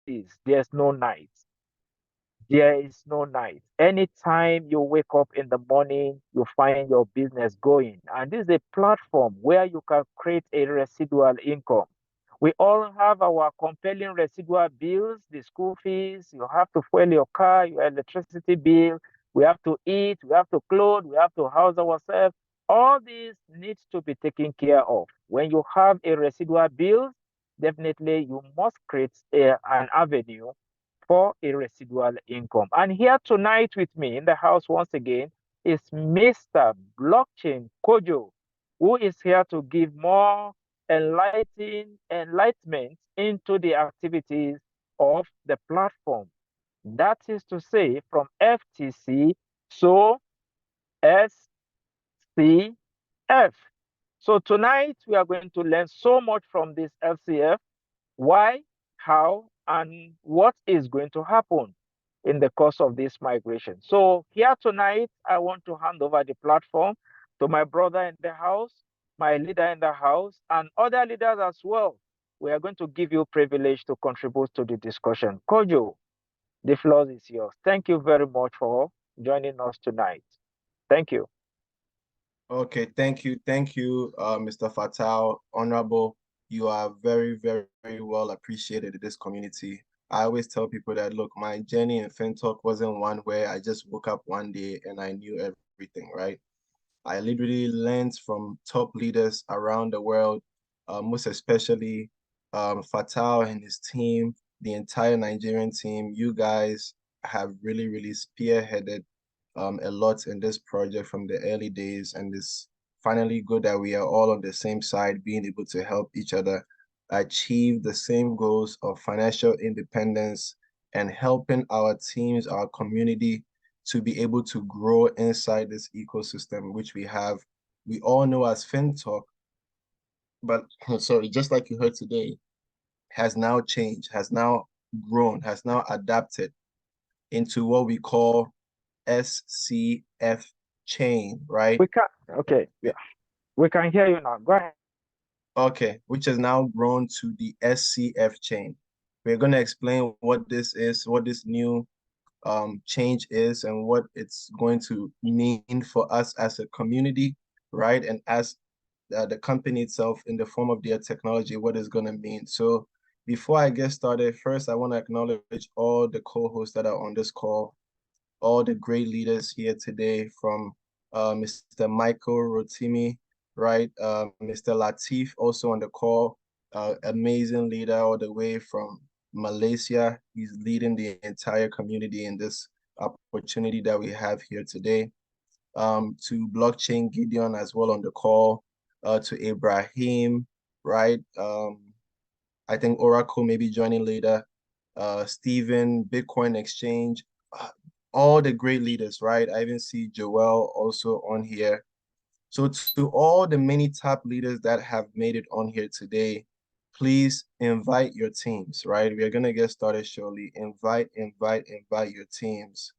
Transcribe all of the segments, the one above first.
is, there's no night. There is no night. Anytime you wake up in the morning, you find your business going. And this is a platform where you can create a residual income. We all have our compelling residual bills, the school fees, you have to fuel your car, your electricity bill, we have to eat, we have to clothe, we have to house ourselves. All these needs to be taken care of. When you have a residual bill, definitely you must create an avenue for a residual income. And here tonight with me in the house once again is Mr. Blockchain Kojo, who is here to give more enlightenment into the activities of the platform. That is to say, from FTC, so SCF. So tonight we are going to learn so much from this LCF, why, how, and what is going to happen in the course of this migration. So here tonight, I want to hand over the platform to my brother in the house, my leader in the house, and other leaders as well. We are going to give you privilege to contribute to the discussion. Kojo, the floor is yours. Thank you very much for joining us tonight. Thank you. Okay, thank you, Mr. Fatal, Honorable. You are very, very, very well appreciated in this community. I always tell people that, look, my journey in FinTalk wasn't one where I just woke up one day and I knew everything, right? I literally learned from top leaders around the world, most especially Fatal and his team, the entire Nigerian team. You guys have really, really spearheaded a lot in this project from the early days, and it's finally good that we are all on the same side, being able to help each other achieve the same goals of financial independence and helping our teams, our community to be able to grow inside this ecosystem, which we all know as FinTalk, but sorry, just like you heard today, has now changed, has now grown, has now adapted into what we call SCF chain, right? We can, okay, yeah, we can hear you now. Go ahead. Okay, which has now grown to the SCF chain. We're going to explain what this is, what this new change is, and what it's going to mean for us as a community, right? And as the company itself in the form of their technology, what it's going to mean. So before I get started, first, I want to acknowledge all the co-hosts that are on this call, all the great leaders here today from Mr. Michael Rotimi, right? Mr. Latif also on the call, amazing leader all the way from Malaysia. He's leading the entire community in this opportunity that we have here today. To Blockchain Gideon as well on the call, to Ibrahim, right? I think Oracle may be joining later. Stephen, Bitcoin Exchange, all the great leaders, right? I even see Joel also on here. So to all the many top leaders that have made it on here today, please invite your teams, right? We are going to get started shortly. Invite your teams,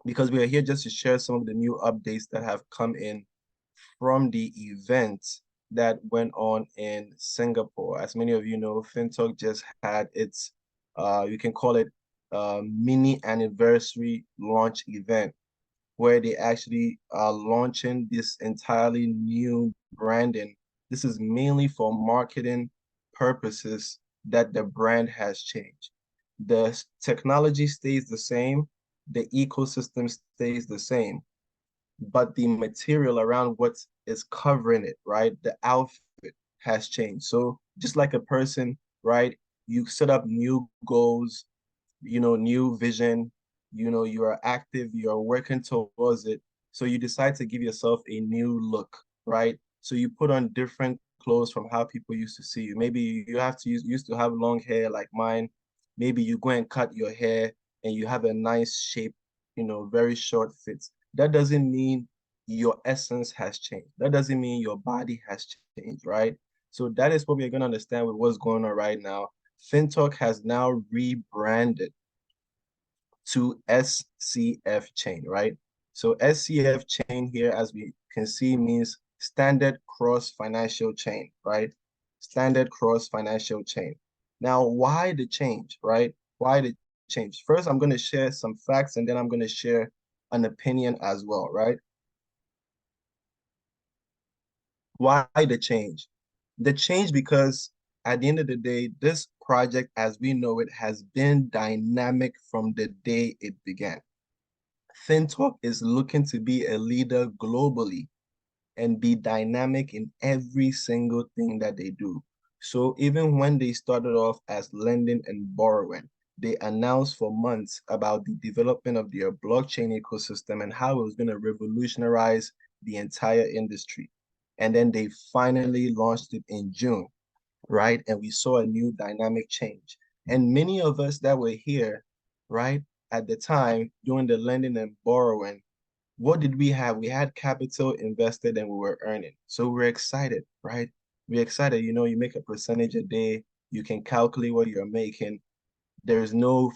because we are here just to share some of the new updates that have come in from the event that went on in Singapore. As many of you know, FinTalk just had its, you can call it mini anniversary launch event, where they actually are launching this entirely new branding. This is mainly for marketing purposes that the brand has changed. The technology stays the same, the ecosystem stays the same, but the material around what is covering it, right? The outfit has changed. So just like a person, right? You set up new goals, new vision, you are active, you are working towards it. So you decide to give yourself a new look, right? So you put on different clothes from how people used to see you. Maybe you have to used to have long hair like mine. Maybe you go and cut your hair and you have a nice shape, very short fits. That doesn't mean your essence has changed. That doesn't mean your body has changed, right? So that is what we're going to understand with what's going on right now. FinTalk has now rebranded to SCF chain, right? So SCF chain here, as we can see, means standard cross financial chain, right? Standard cross financial chain. Now, why the change, right? Why the change? First, I'm going to share some facts and then I'm going to share an opinion as well, right? Why the change? The change because at the end of the day, this project as we know it has been dynamic from the day it began. FinTalk is looking to be a leader globally and be dynamic in every single thing that they do. So even when they started off as lending and borrowing, they announced for months about the development of their blockchain ecosystem and how it was going to revolutionize the entire industry. And then they finally launched it in June, right? And we saw a new dynamic change. And many of us that were here, right, at the time doing the lending and borrowing, what did we have? We had capital invested and we were earning. So we're excited, right? We're excited. You know, you make a percentage a day, you can calculate what you're making. There's no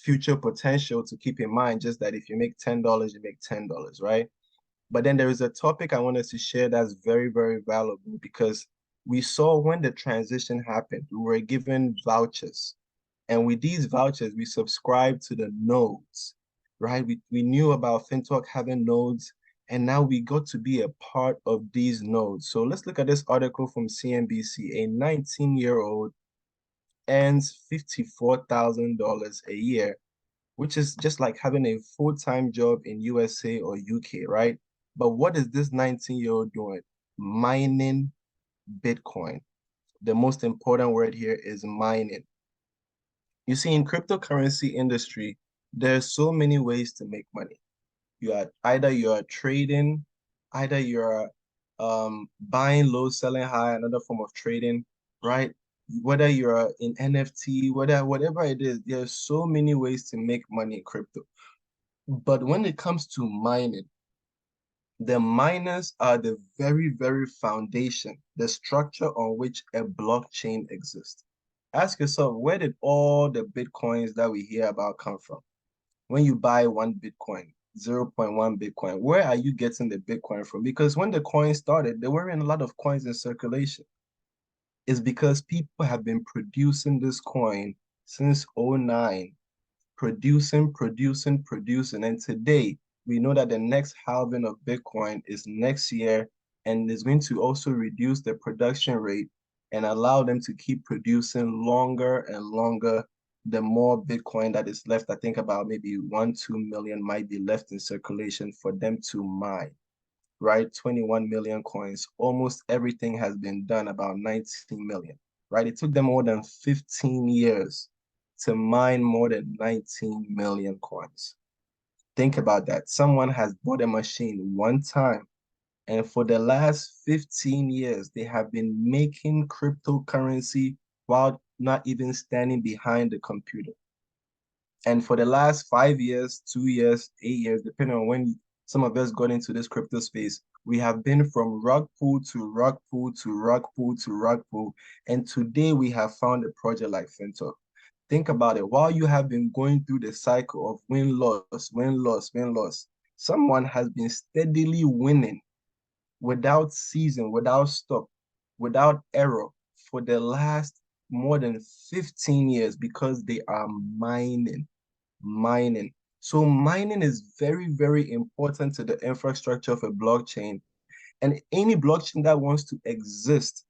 future potential to keep in mind, just that if you make $10, you make $10, right? But then there is a topic I wanted to share that's very, very valuable because we saw when the transition happened, we were given vouchers. And with these vouchers, we subscribed to the nodes, right? We knew about FinTalk having nodes, and now we got to be a part of these nodes. So let's look at this article from CNBC. A 19-year-old earns $54,000 a year, which is just like having a full-time job in USA or UK, right? But what is this 19-year-old doing? Mining Bitcoin. The most important word here is mining. You see, in cryptocurrency industry, there's so many ways to make money. You're trading, either you're buying low, selling high, another form of trading, right? Whether you're in NFT, whatever it is, there's so many ways to make money in crypto. But when it comes to mining, the miners are the very, very foundation, the structure on which a blockchain exists. Ask yourself, where did all the Bitcoins that we hear about come from? When you buy one Bitcoin, 0.1 Bitcoin, where are you getting the Bitcoin from? Because when the coin started, there weren't a lot of coins in circulation. It's because people have been producing this coin since '09, producing. And today, we know that the next halving of Bitcoin is next year, and is going to also reduce the production rate and allow them to keep producing longer and longer. The more Bitcoin that is left, I think about maybe 1-2 million might be left in circulation for them to mine, right? 21 million coins. Almost everything has been done, about 19 million, right? It took them more than 15 years to mine more than 19 million coins. Think about that. Someone has bought a machine one time, and for the last 15 years, they have been making cryptocurrency while not even standing behind the computer. And for the last 5 years, 2 years, 8 years, depending on when some of us got into this crypto space, we have been from rug pull to rug pull to rug pull to rug pull. And today we have found a project like FinTalk. Think about it. While you have been going through the cycle of win, loss, win, loss, win, loss, someone has been steadily winning without season, without stop, without error for the last more than 15 years because they are mining. So mining is very, very important to the infrastructure of a blockchain. And any blockchain that wants to exist,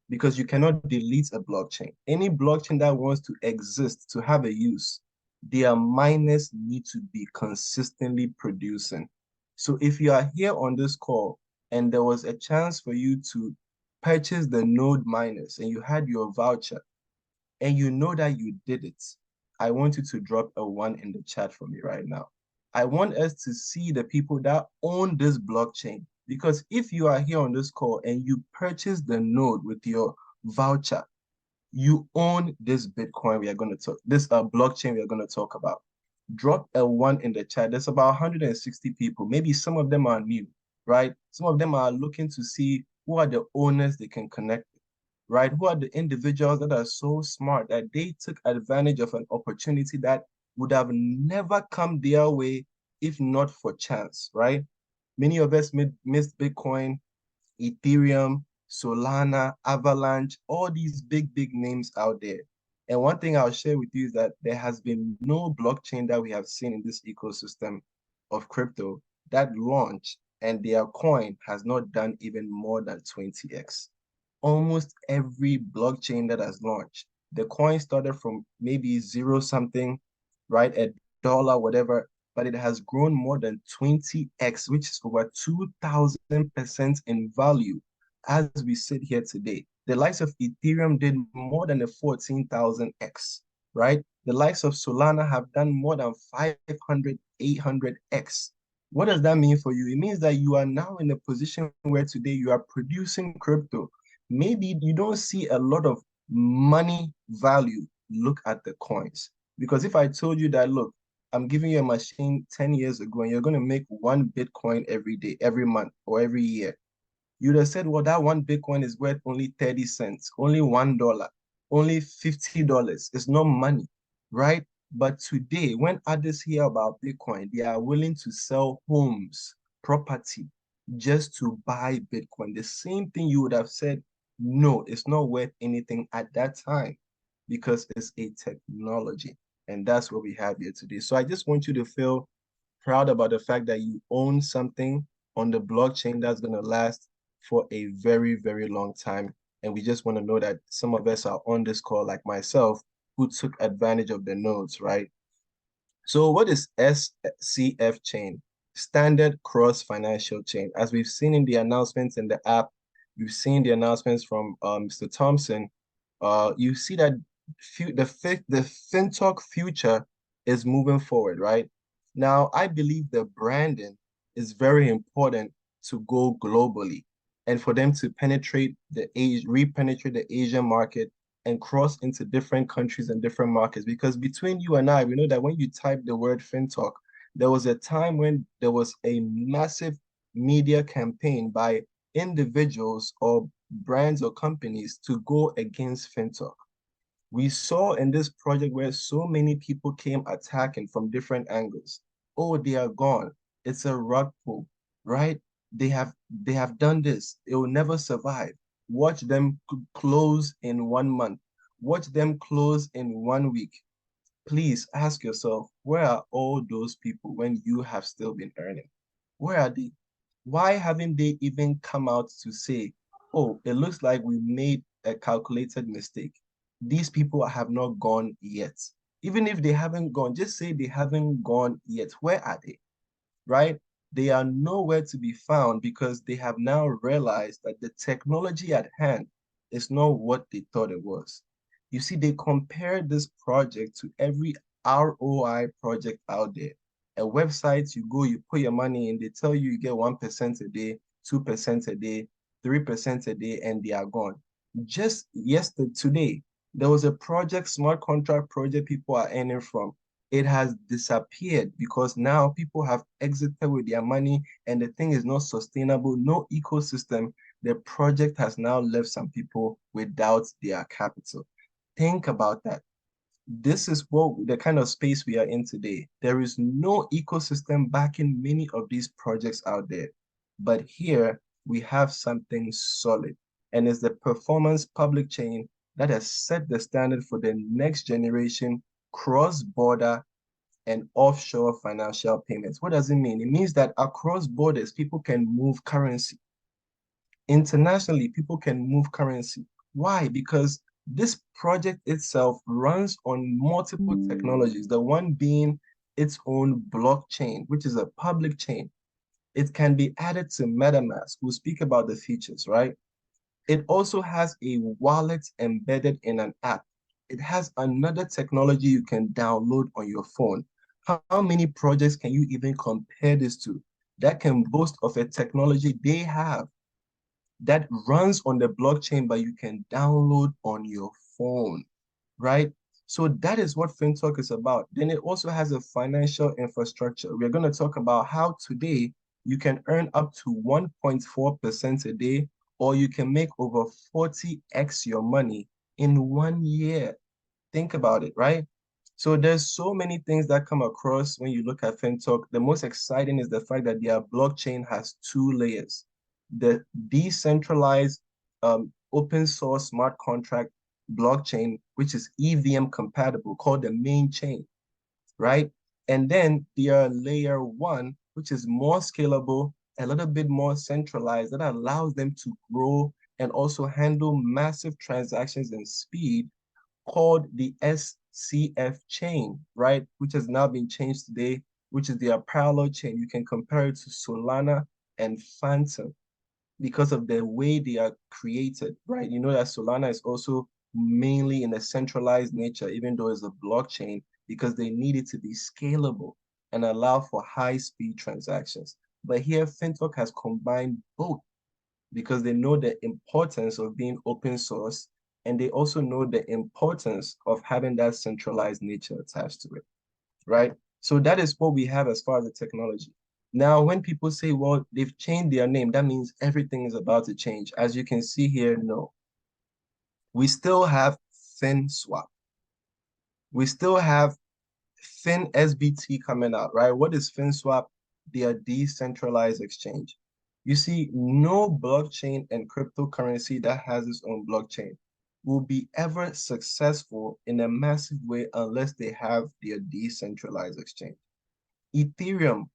because you cannot delete a blockchain, any blockchain that wants to exist, to have a use, their miners need to be consistently producing. So if you are here on this call and there was a chance for you to purchase the node miners and you had your voucher, and you know that you did it, I want you to drop a 1 in the chat for me right now. I want us to see the people that own this blockchain. Because if you are here on this call and you purchase the node with your voucher, you own this Bitcoin we are going to talk, this blockchain we are going to talk about. Drop a 1 in the chat. There's about 160 people. Maybe some of them are new, right? Some of them are looking to see who are the owners they can connect, right? Who are the individuals that are so smart that they took advantage of an opportunity that would have never come their way if not for chance, right? Many of us missed Bitcoin, Ethereum, Solana, Avalanche, all these big names out there. And one thing I'll share with you is that there has been no blockchain that we have seen in this ecosystem of crypto that launched and their coin has not done even more than 20x. Almost every blockchain that has launched, the coin started from maybe zero something, right? $1, whatever, but it has grown more than 20x, which is over 2,000% in value as we sit here today. The likes of Ethereum did more than a 14,000x, right? The likes of Solana have done more than 500, 800x. What does that mean for you? It means that you are now in a position where today you are producing crypto. Maybe you don't see a lot of money value. Look at the coins. Because if I told you that, look, I'm giving you a machine 10 years ago and you're going to make one Bitcoin every day, every month, or every year, you'd have said, well, that one Bitcoin is worth only 30 cents, only $1, only $50. It's not money, right? But today, when others hear about Bitcoin, they are willing to sell homes, property, just to buy Bitcoin. The same thing you would have said, no, it's not worth anything at that time because it's a technology. And that's what we have here today. So I just want you to feel proud about the fact that you own something on the blockchain that's going to last for a very long time. And we just want to know that some of us are on this call, like myself, who took advantage of the nodes, right? So what is SCF chain? Standard Cross Financial Chain. As we've seen in the announcements in the app, we've seen the announcements from Mr. Thompson. You see that the fintech future is moving forward, right? Now, I believe the branding is very important to go globally and for them to re-penetrate the Asian market and cross into different countries and different markets. Because between you and I, we know that when you type the word fintech, there was a time when there was a massive media campaign by individuals or brands or companies to go against fintech. We saw in this project where so many people came attacking from different angles. Oh, they are gone. It's a rug pull, right? They have done this. It will never survive. Watch them close in 1 month. Watch them close in 1 week. Please ask yourself, where are all those people when you have still been earning? Where are they? Why haven't they even come out to say, oh, it looks like we made a calculated mistake. These people have not gone yet. Even if they haven't gone, just say they haven't gone yet. Where are they? Right? They are nowhere to be found because they have now realized that the technology at hand is not what they thought it was. You see, they compared this project to every ROI project out there. A website, you go, you put your money in, they tell you you get 1% a day, 2% a day, 3% a day, and they are gone. Just yesterday, today, there was a project, smart contract project people are earning from. It has disappeared because now people have exited with their money and the thing is not sustainable, no ecosystem. The project has now left some people without their capital. Think about that. This is what the kind of space we are in today. There is no ecosystem backing many of these projects out there. But here we have something solid, and it's the performance public chain that has set the standard for the next generation cross-border and offshore financial payments. What does it mean? It means that across borders, people can move currency. Internationally, people can move currency. Why? Because this project itself runs on multiple technologies, the one being its own blockchain, which is a public chain. It can be added to MetaMask. We'll speak about the features, right? It also has a wallet embedded in an app. It has another technology you can download on your phone. How many projects can you even compare this to that can boast of a technology they have that runs on the blockchain, but you can download on your phone, right? So that is what FinTalk is about. Then it also has a financial infrastructure. We're going to talk about how today you can earn up to 1.4% a day, or you can make over 40x your money in 1 year. Think about it, right? So there's so many things that come across when you look at FinTalk. The most exciting is the fact that their blockchain has two layers: the decentralized open source smart contract blockchain, which is EVM compatible, called the main chain, right? And then there are layer one, which is more scalable, a little bit more centralized, that allows them to grow and also handle massive transactions and speed, called the SCF chain, right? Which has now been changed today, which is their parallel chain. You can compare it to Solana and Phantom because of the way they are created, right? You know that Solana is also mainly in a centralized nature, even though it's a blockchain, because they need it to be scalable and allow for high-speed transactions. But here, FinTalk has combined both because they know the importance of being open source, and they also know the importance of having that centralized nature attached to it, right? So that is what we have as far as the technology. Now, when people say, well, they've changed their name, that means everything is about to change. As you can see here, no. We still have FinSwap. We still have FinSBT coming out, right? What is FinSwap? They are decentralized exchange. You see, no blockchain and cryptocurrency that has its own blockchain will be ever successful in a massive way unless they have their decentralized exchange. Ethereum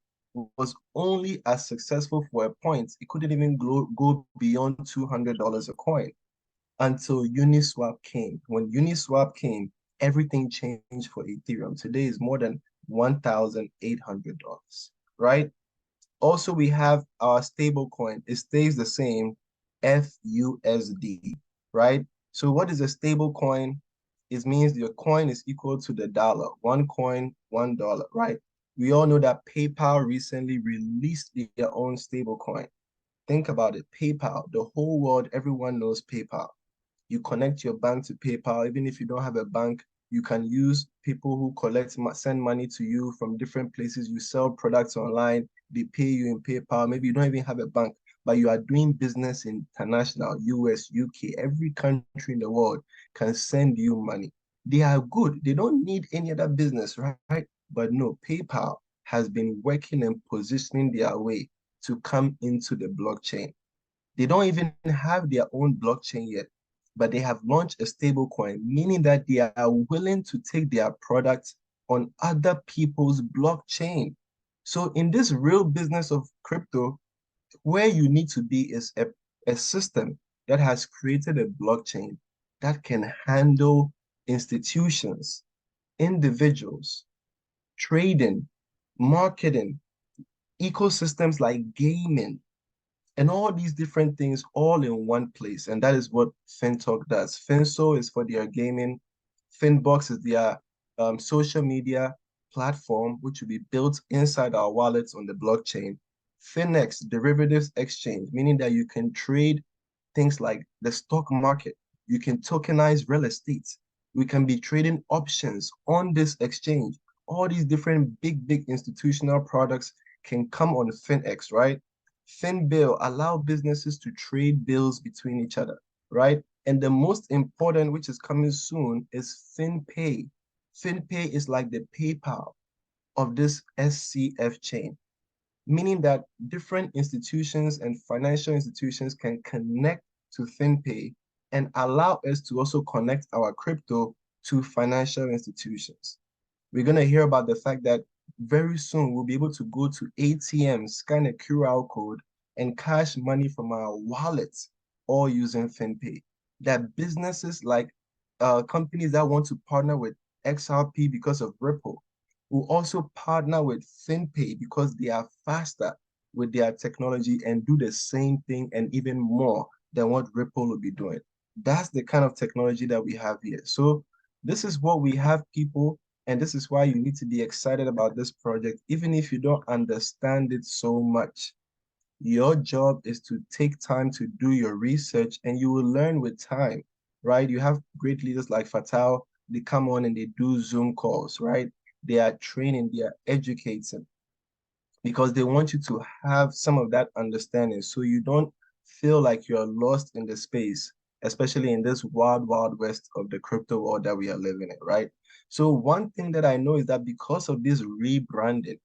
was only as successful for a point. It couldn't even go beyond $200 a coin until Uniswap came. When Uniswap came, everything changed for Ethereum. Today is more than $1,800, right? Also, we have our stable coin. It stays the same, FUSD, right? So what is a stable coin? It means your coin is equal to the dollar. One coin, $1, right? We all know that PayPal recently released their own stable coin. Think about it. PayPal, the whole world, everyone knows PayPal. You connect your bank to PayPal. Even if you don't have a bank, you can use people who send money to you from different places. You sell products online, they pay you in PayPal. Maybe you don't even have a bank, but you are doing business international, US, UK, every country in the world can send you money. They are good. They don't need any other business, right? But no, PayPal has been working and positioning their way to come into the blockchain. They don't even have their own blockchain yet, but they have launched a stable coin, meaning that they are willing to take their products on other people's blockchain. So in this real business of crypto, where you need to be is a system that has created a blockchain that can handle institutions, individuals, trading, marketing, ecosystems like gaming, and all these different things all in one place. And that is what FinTalk does. Finso is for their gaming. Finbox is their social media platform, which will be built inside our wallets on the blockchain. Finex, derivatives exchange, meaning that you can trade things like the stock market. You can tokenize real estate. We can be trading options on this exchange. All these different big institutional products can come on Finex, right? FinBill allow businesses to trade bills between each other, right? And the most important, which is coming soon, is FinPay. FinPay is like the PayPal of this SCF chain, meaning that different institutions and financial institutions can connect to FinPay and allow us to also connect our crypto to financial institutions. We're going to hear about the fact that very soon we'll be able to go to ATMs, scan a QR code, and cash money from our wallets, all using FinPay. That businesses like companies that want to partner with XRP because of Ripple will also partner with FinPay because they are faster with their technology and do the same thing and even more than what Ripple will be doing. That's the kind of technology that we have here. So this is what we have, people. And this is why you need to be excited about this project, even if you don't understand it so much. Your job is to take time to do your research and you will learn with time, right? You have great leaders like Fatal, they come on and they do Zoom calls, right? They are training, they are educating because they want you to have some of that understanding so you don't feel like you're lost in the space, especially in this wild west of the crypto world that we are living in, right? So one thing that I know is that because of this rebranding,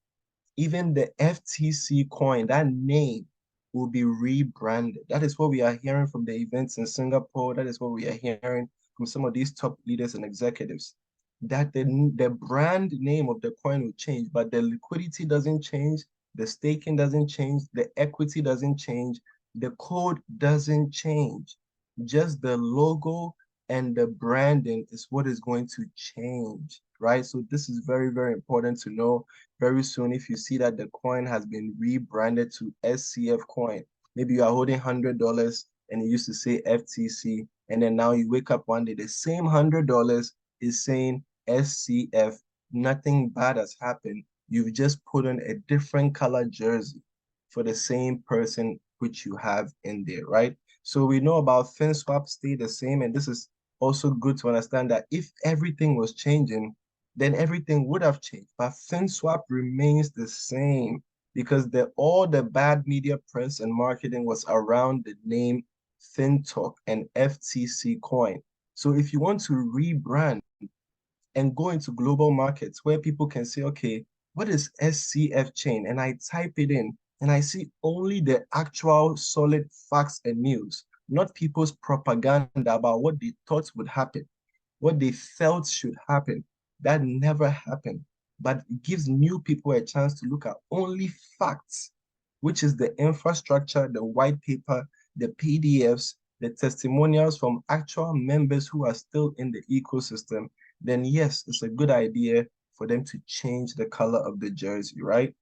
even the FTC coin, that name will be rebranded. That is what we are hearing from the events in Singapore. That is what we are hearing from some of these top leaders and executives. That the brand name of the coin will change, but the liquidity doesn't change, the staking doesn't change, the equity doesn't change, the code doesn't change. Just the logo and the branding is what is going to change, right? So this is very, very important to know. Very soon, if you see that the coin has been rebranded to SCF coin, maybe you are holding $100 and it used to say FTC, and then now you wake up one day, the same $100 is saying SCF. Nothing bad has happened. You've just put on a different color jersey for the same person which you have in there, right? So we know about FinSwap stay the same, and this is also good to understand that if everything was changing, then everything would have changed. But FinSwap remains the same because all the bad media press and marketing was around the name FinTalk and FTC coin. So if you want to rebrand and go into global markets where people can say, okay, what is SCF chain? And I type it in and I see only the actual solid facts and news, not people's propaganda about what they thought would happen, what they felt should happen. That never happened, but it gives new people a chance to look at only facts, which is the infrastructure, the white paper, the PDFs, the testimonials from actual members who are still in the ecosystem. Then yes, it's a good idea for them to change the color of the jersey, right?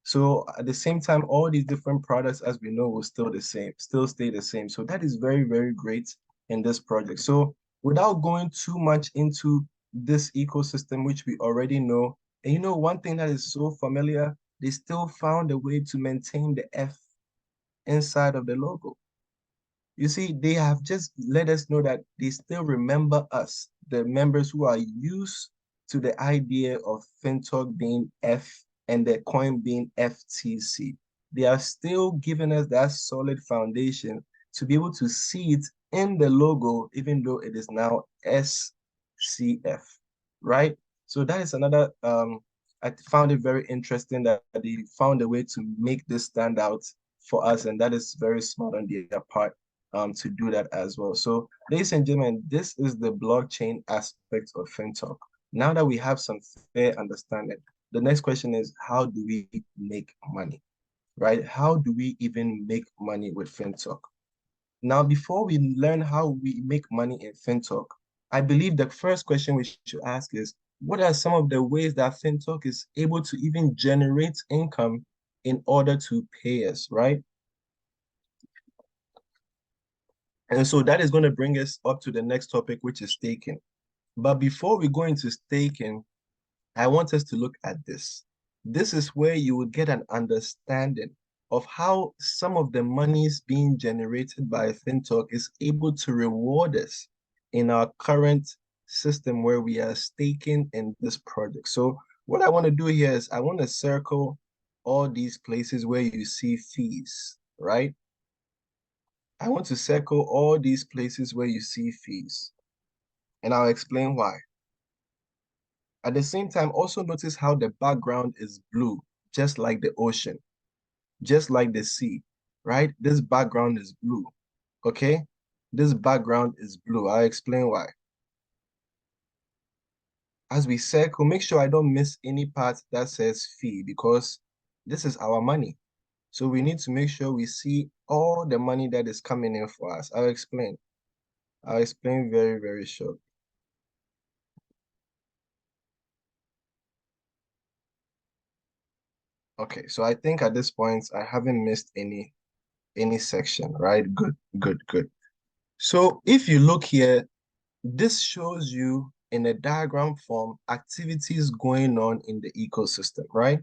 So at the same time, all these different products, as we know, will still stay the same. So that is very, very great in this project. So without going too much into this ecosystem, which we already know, and one thing that is so familiar, they still found a way to maintain the F inside of the logo. You see, they have just let us know that they still remember us, the members who are used to the idea of FinTalk being F and the coin being FTC. They are still giving us that solid foundation to be able to see it in the logo, even though it is now SCF, right? So that is another, I found it very interesting that they found a way to make this stand out for us, and that is very smart on their part to do that as well. So, ladies and gentlemen, this is the blockchain aspect of FinTalk. Now that we have some fair understanding, the next question is, how do we make money, right? How do we even make money with FinTalk? Now, before we learn how we make money in FinTalk, I believe the first question we should ask is, what are some of the ways that FinTalk is able to even generate income in order to pay us, right? And so that is going to bring us up to the next topic, which is staking. But before we go into staking, I want us to look at this. This is where you will get an understanding of how some of the monies being generated by FinTalk is able to reward us in our current system where we are staking in this project. So what I want to do here is I want to circle all these places where you see fees, right? I want to circle all these places where you see fees, and I'll explain why. At the same time, also notice how the background is blue, just like the ocean, just like the sea, right? This background is blue, okay? This background is blue. I'll explain why. As we circle, make sure I don't miss any part that says fee because this is our money. So we need to make sure we see all the money that is coming in for us. I'll explain. I'll explain very, very short. Okay, so I think at this point I haven't missed any section, right? Good, good, good. So if you look here, this shows you in a diagram form activities going on in the ecosystem, right?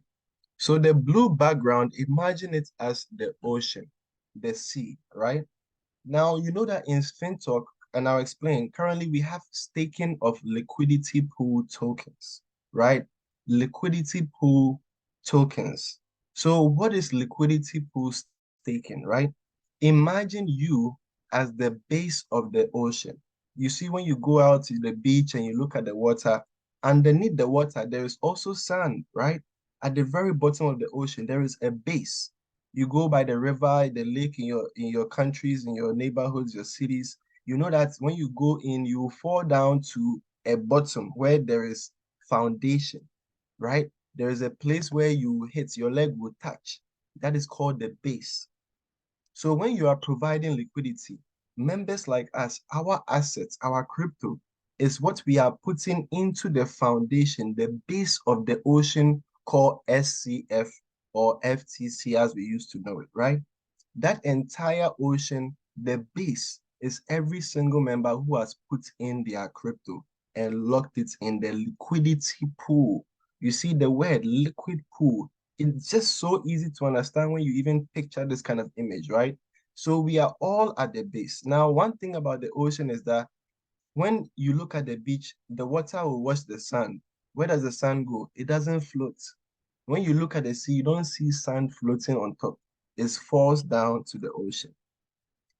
So the blue background, imagine it as the ocean, the sea, right? Now, you know that in FinTalk, and I'll explain, currently we have staking of liquidity pool tokens, right? Liquidity pool tokens. So what is liquidity pool staking, right? Imagine you as the base of the ocean. You see, when you go out to the beach and you look at the water, underneath the water, there is also sand, right? At the very bottom of the ocean, there is a base. You go by the river, the lake in your countries, in your neighborhoods, your cities, you know that when you go in, you fall down to a bottom where there is foundation, right? There is a place where you hit, your leg will touch. That is called the base. So when you are providing liquidity, members like us, our assets, our crypto is what we are putting into the foundation, the base of the ocean called SCF or FTC as we used to know it, right? That entire ocean, the base is every single member who has put in their crypto and locked it in the liquidity pool. You see the word liquid pool. It's just so easy to understand when you even picture this kind of image, right? So we are all at the base. Now, one thing about the ocean is that when you look at the beach, the water will wash the sand. Where does the sand go? It doesn't float. When you look at the sea, you don't see sand floating on top. It falls down to the ocean.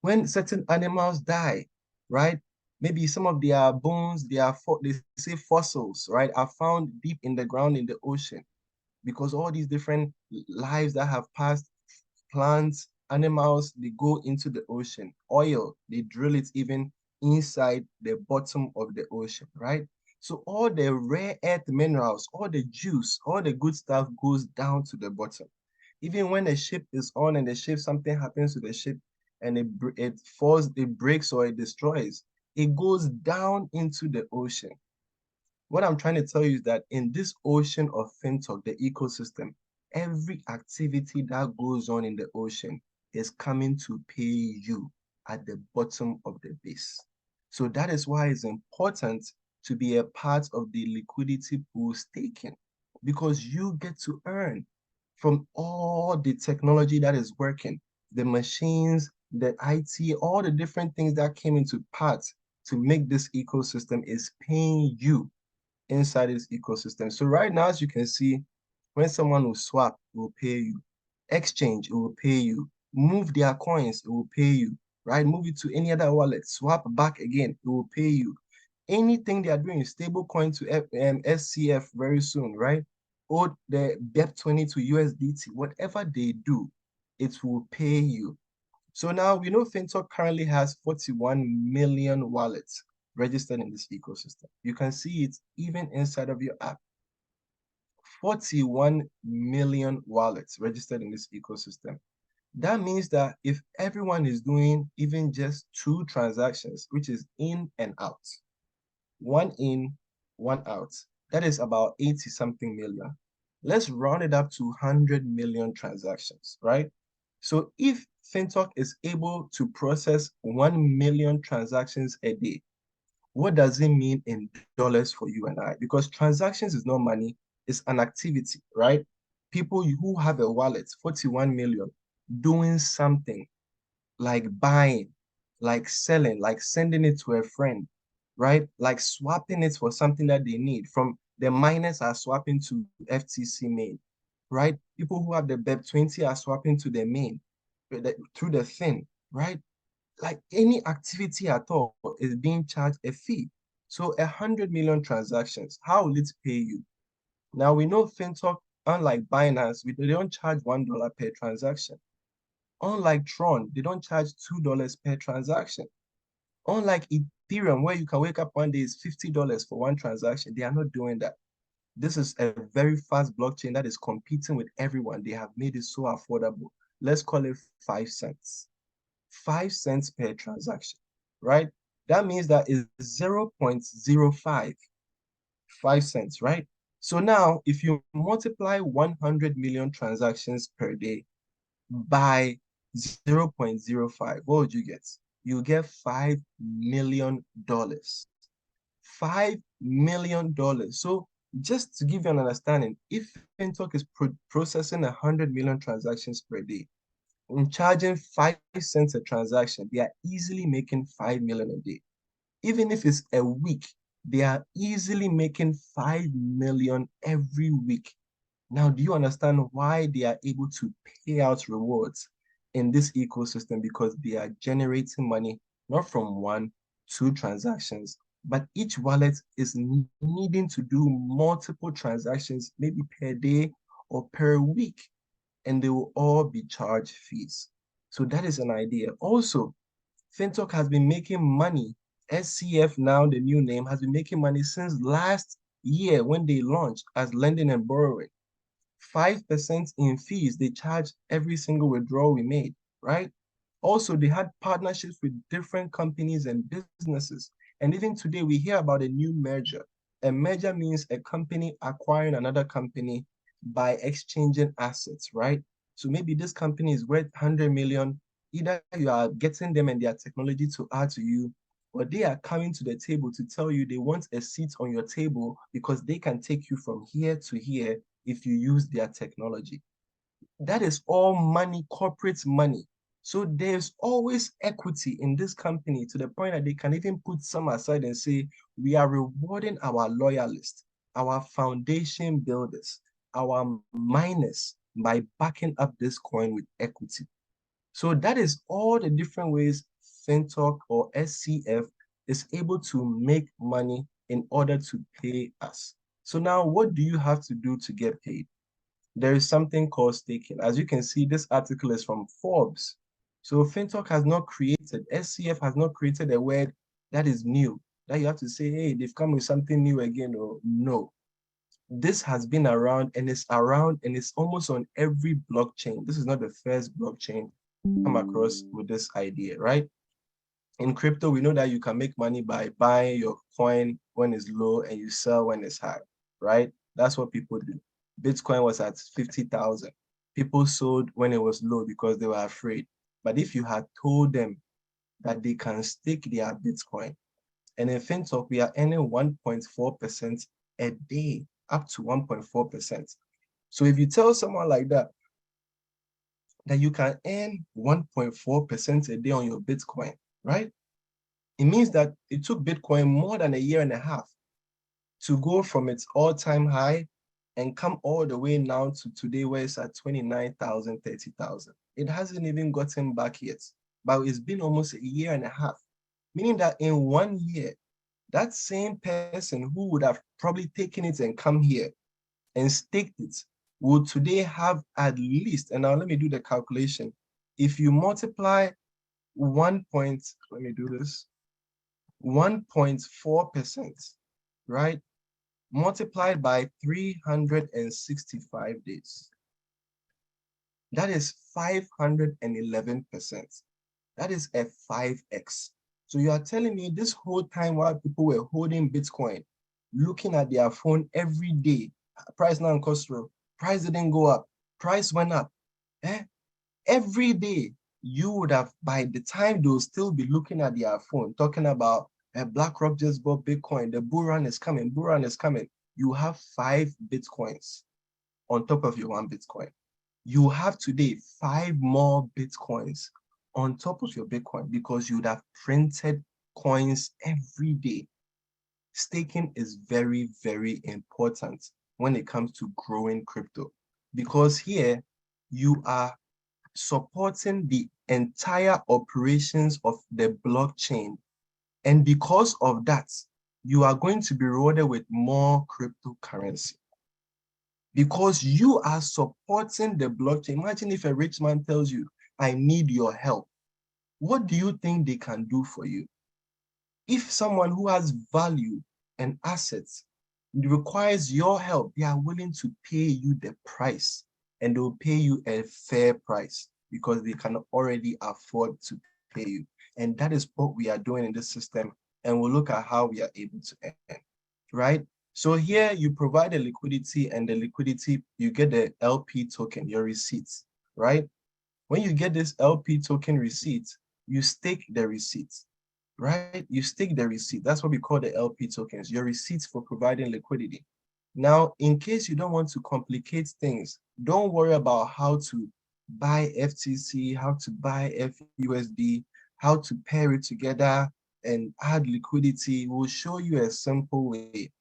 When certain animals die, right? Maybe some of their bones, they say fossils, right, are found deep in the ground in the ocean because all these different lives that have passed, plants, animals, they go into the ocean. Oil, they drill it even inside the bottom of the ocean, right? So all the rare earth minerals, all the juice, all the good stuff goes down to the bottom. Even when a ship is on and the ship, something happens to the ship and it falls, it breaks or it destroys, it goes down into the ocean. What I'm trying to tell you is that in this ocean of FinTech, the ecosystem, every activity that goes on in the ocean is coming to pay you at the bottom of the base. So that is why it's important to be a part of the liquidity pool staking because you get to earn from all the technology that is working, the machines, the IT, all the different things that came into part to make this ecosystem is paying you inside this ecosystem. So right now, as you can see, when someone will swap, it will pay you. Exchange, it will pay you. Move their coins, it will pay you, right? Move it to any other wallet, swap back again, it will pay you. Anything they are doing, stable coin to SCF very soon, right? Or the Erc20 to USDT, whatever they do, it will pay you. So now we know FinTech currently has 41 million wallets registered in this ecosystem. You can see it even inside of your app. 41 million wallets registered in this ecosystem. That means that if everyone is doing even just 2 transactions, which is in and out, one in, one out, that is about 80 something million. Let's round it up to 100 million transactions, right? So if FinTech is able to process 1 million transactions a day, what does it mean in dollars for you and I? Because transactions is not money, it's an activity, right? People who have a wallet, 41 million, doing something like buying, like selling, like sending it to a friend, right? Like swapping it for something that they need. From the miners are swapping to FTC main, right? People who have the Erc20 are swapping to the main through the thing, right? Like any activity at all is being charged a fee. So 100 million transactions, how will it pay you? Now we know FinTech, unlike Binance, they don't charge $1 per transaction. Unlike Tron, they don't charge $2 per transaction. Unlike Ethereum, where you can wake up one day, it's $50 for one transaction. They are not doing that. This is a very fast blockchain that is competing with everyone. They have made it so affordable. Let's call it 5 cents. 5 cents per transaction, right? That means that is 0.05, 5 cents, right? So now if you multiply 100 million transactions per day by 0.05, what would you get? You get $5 million. $5 million. So just to give you an understanding, if FinTech is processing 100 million transactions per day, in charging 5 cents a transaction, they are easily making 5 million a day. Even if it's a week, they are easily making 5 million every week. Now, do you understand why they are able to pay out rewards in this ecosystem? Because they are generating money, not from 1, 2 transactions, but each wallet is needing to do multiple transactions, maybe per day or per week. and they will all be charged fees. So that is an idea. Also, FinTalk has been making money. SCF, now the new name, has been making money since last year when they launched as lending and borrowing. 5% in fees they charge every single withdrawal we made, right? Also, they had partnerships with different companies and businesses. And even today, we hear about a new merger. A merger means a company acquiring another company by exchanging assets, right? So maybe this company is worth 100 million. Either you are getting them and their technology to add to you, or they are coming to the table to tell you they want a seat on your table because they can take you from here to here if you use their technology. That is all money, corporate money. So there's always equity in this company to the point that they can even put some aside and say, we are rewarding our loyalists, our foundation builders, our miners by backing up this coin with equity. So that is all the different ways FinTalk or SCF is able to make money in order to pay us. So now what do you have to do to get paid? There is something called staking. As you can see, this article is from Forbes. So FinTalk has not created, SCF has not created a word that is new, that you have to say, hey, they've come with something new again, or no. This has been around and it's almost on every blockchain. This is not the first blockchain come across with this idea, right? In crypto, we know that you can make money by buying your coin when it's low and you sell when it's high, right? That's what people do. Bitcoin was at 50,000. People sold when it was low because they were afraid. But if you had told them that they can stake their Bitcoin, and in FinTalk, we are earning 1.4% a day, up to 1.4%. So if you tell someone like that you can earn 1.4% a day on your Bitcoin, right? It means that it took Bitcoin more than a year and a half to go from its all-time high and come all the way now to today where it's at 29,000, 30,000. It hasn't even gotten back yet, but it's been almost a year and a half, meaning that in 1 year, that same person who would have probably taken it and come here and staked it will today have at least, and now let me do the calculation. If you multiply 1.4%, right? Multiplied by 365 days. That is 511%. That is a 5x. So you are telling me this whole time while people were holding Bitcoin, looking at their phone every day, price now cost through, price didn't go up, price went up. Every day, you would have, by the time they'll still be looking at their phone, talking about BlackRock just bought Bitcoin, the bull run is coming, bull run is coming. You have 5 Bitcoins on top of your 1 Bitcoin. You have today 5 more Bitcoins on top of your Bitcoin because you would have printed coins every day. Staking is very, very important when it comes to growing crypto because here you are supporting the entire operations of the blockchain. And because of that, you are going to be rewarded with more cryptocurrency. Because you are supporting the blockchain. Imagine if a rich man tells you, I need your help. What do you think they can do for you? If someone who has value and assets requires your help, they are willing to pay you the price. And they'll pay you a fair price because they can already afford to pay you. And that is what we are doing in this system. And we'll look at how we are able to earn, right? So here you provide the liquidity, and the liquidity, you get the LP token, your receipts, right? When you get this LP token receipt, you stake the receipts, right? You stake the receipt. That's what we call the LP tokens, your receipts for providing liquidity. Now, in case you don't want to complicate things, don't worry about how to buy FTC, how to buy FUSD, how to pair it together and add liquidity. We'll show you a simple way.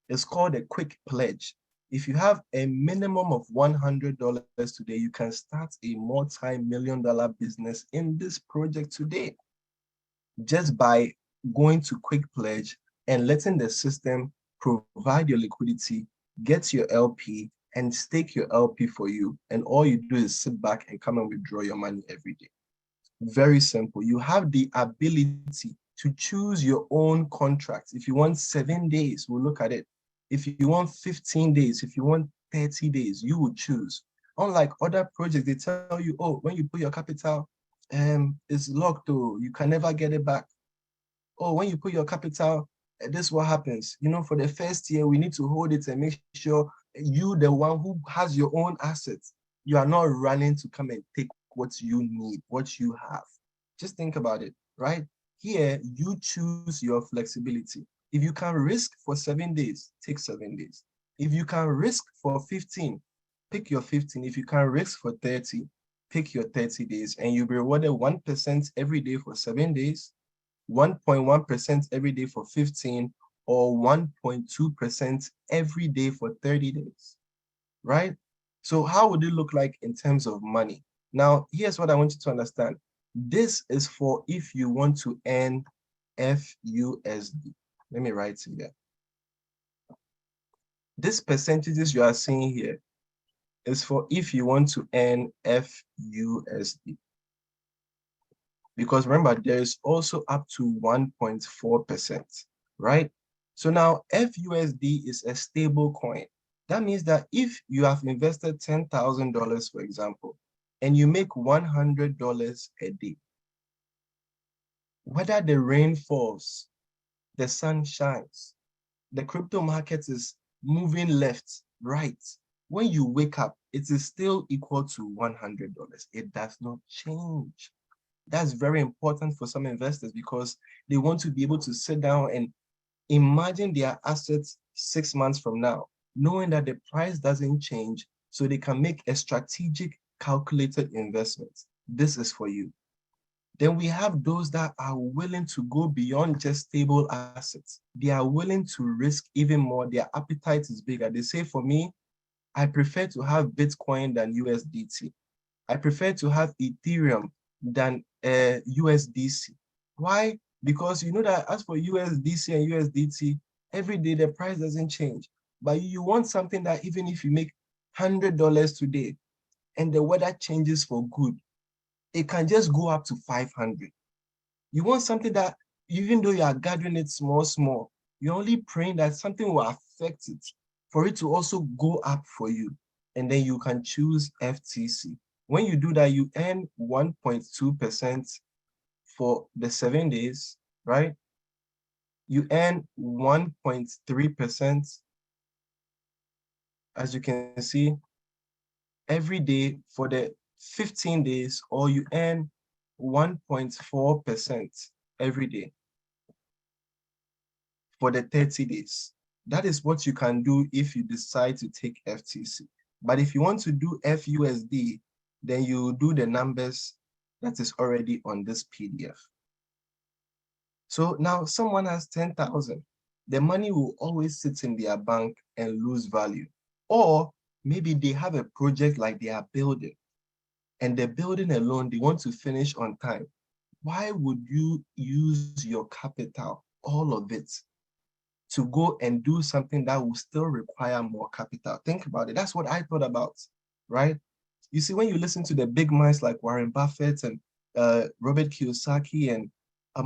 It's called a quick pledge. If you have a minimum of $100 today, you can start a multi-million-dollar business in this project today just by going to quick pledge and letting the system provide your liquidity, get your LP, and stake your LP for you. And all you do is sit back and come and withdraw your money every day. Very simple. You have the ability to choose your own contracts. If you want 7 days, we'll look at it. If you want 15 days, if you want 30 days, you will choose. Unlike other projects, they tell you, oh, when you put your capital, it's locked, oh, you can never get it back. Oh, when you put your capital, this is what happens. You know, for the first year, we need to hold it and make sure you, the one who has your own assets, you are not running to come and take what you need, what you have. Just think about it, right? Here, you choose your flexibility. If you can risk for 7 days, take 7 days. If you can risk for 15, pick your 15. If you can risk for 30, pick your 30 days, and you'll be rewarded 1% every day for 7 days, 1.1% every day for 15, or 1.2% every day for 30 days, right? So how would it look like in terms of money? Now, here's what I want you to understand. This is for if you want to earn FUSD. Let me write it here. This percentages you are seeing here is for if you want to earn FUSD. Because remember, there is also up to 1.4%, right? So now FUSD is a stable coin. That means that if you have invested $10,000, for example, and you make $100 a day, whether the rain falls, the sun shines, the crypto market is moving left, right, when you wake up, it is still equal to $100. It does not change. That's very important for some investors because they want to be able to sit down and imagine their assets 6 months from now, knowing that the price doesn't change, so they can make a strategic, calculated investment. This is for you. Then we have those that are willing to go beyond just stable assets. They are willing to risk even more. Their appetite is bigger. They say, for me, I prefer to have Bitcoin than USDT. I prefer to have Ethereum than USDC. Why? Because you know that as for USDC and USDT, every day the price doesn't change. But you want something that even if you make $100 today and the weather changes for good, it can just go up to 500. You want something that even though you are gathering it small, you're only praying that something will affect it for it to also go up for you. And then you can choose FTC. When you do that, you earn 1.2% for the 7 days, right? You earn 1.3%, as you can see, every day for the 15 days, or you earn 1.4% every day for the 30 days. That is what you can do if you decide to take FTC. But if you want to do FUSD, then you do the numbers that is already on this PDF. So now someone has 10,000. The money will always sit in their bank and lose value. Or maybe they have a project like they are building, and the building alone, they want to finish on time. Why would you use your capital, all of it, to go and do something that will still require more capital? Think about it. That's what I thought about, right? You see, when you listen to the big minds like Warren Buffett and Robert Kiyosaki and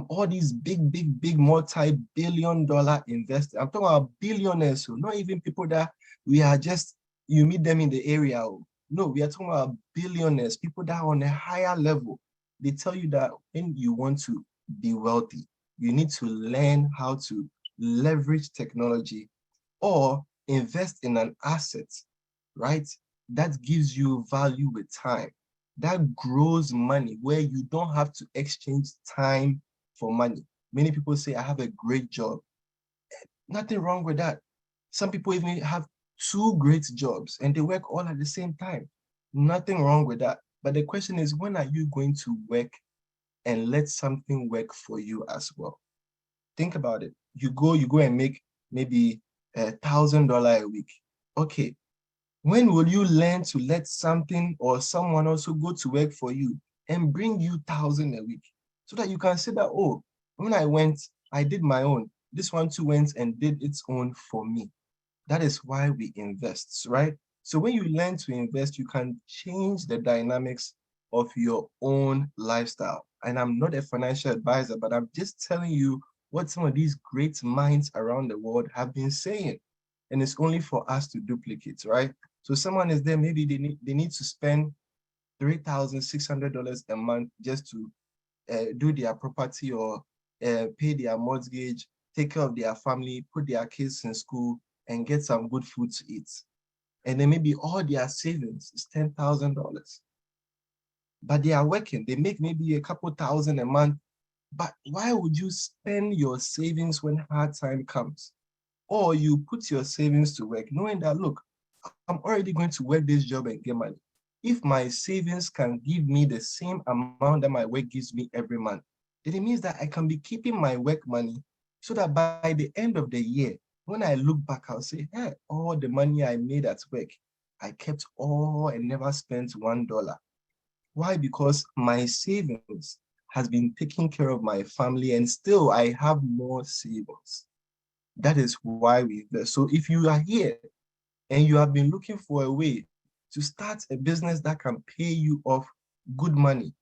all these big multi-billion-dollar investors, I'm talking about billionaires, so not even people that we are just, you meet them in the area. No, we are talking about billionaires, people that are on a higher level. They tell you that when you want to be wealthy, you need to learn how to leverage technology or invest in an asset, right? That gives you value with time, that grows money, where you don't have to exchange time for money. Many people say, I have a great job. Nothing wrong with that. Some people even have 2 great jobs and they work all at the same time. Nothing wrong with that. But the question is, when are you going to work and let something work for you as well? Think about it. You go and make maybe $1,000 a week. Okay. When will you learn to let something or someone also go to work for you and bring you 1,000 a week, so that you can say that, oh, when I went, I did my own. This one too went and did its own for me. That is why we invest, right? So when you learn to invest, you can change the dynamics of your own lifestyle. And I'm not a financial advisor, but I'm just telling you what some of these great minds around the world have been saying. And it's only for us to duplicate, right? So someone is there, maybe they need to spend $3,600 a month just to do their property or pay their mortgage, take care of their family, put their kids in school, and get some good food to eat. And then maybe all their savings is $10,000. But they are working, they make maybe a couple thousand a month. But why would you spend your savings when hard time comes? Or you put your savings to work, knowing that, look, I'm already going to work this job and get money. If my savings can give me the same amount that my work gives me every month, then it means that I can be keeping my work money so that by the end of the year, when I look back, I'll say, hey, all the money I made at work, I kept all and never spent $1. Why? Because my savings has been taking care of my family and still I have more savings. That is why we invest. So if you are here and you have been looking for a way to start a business that can pay you off good money,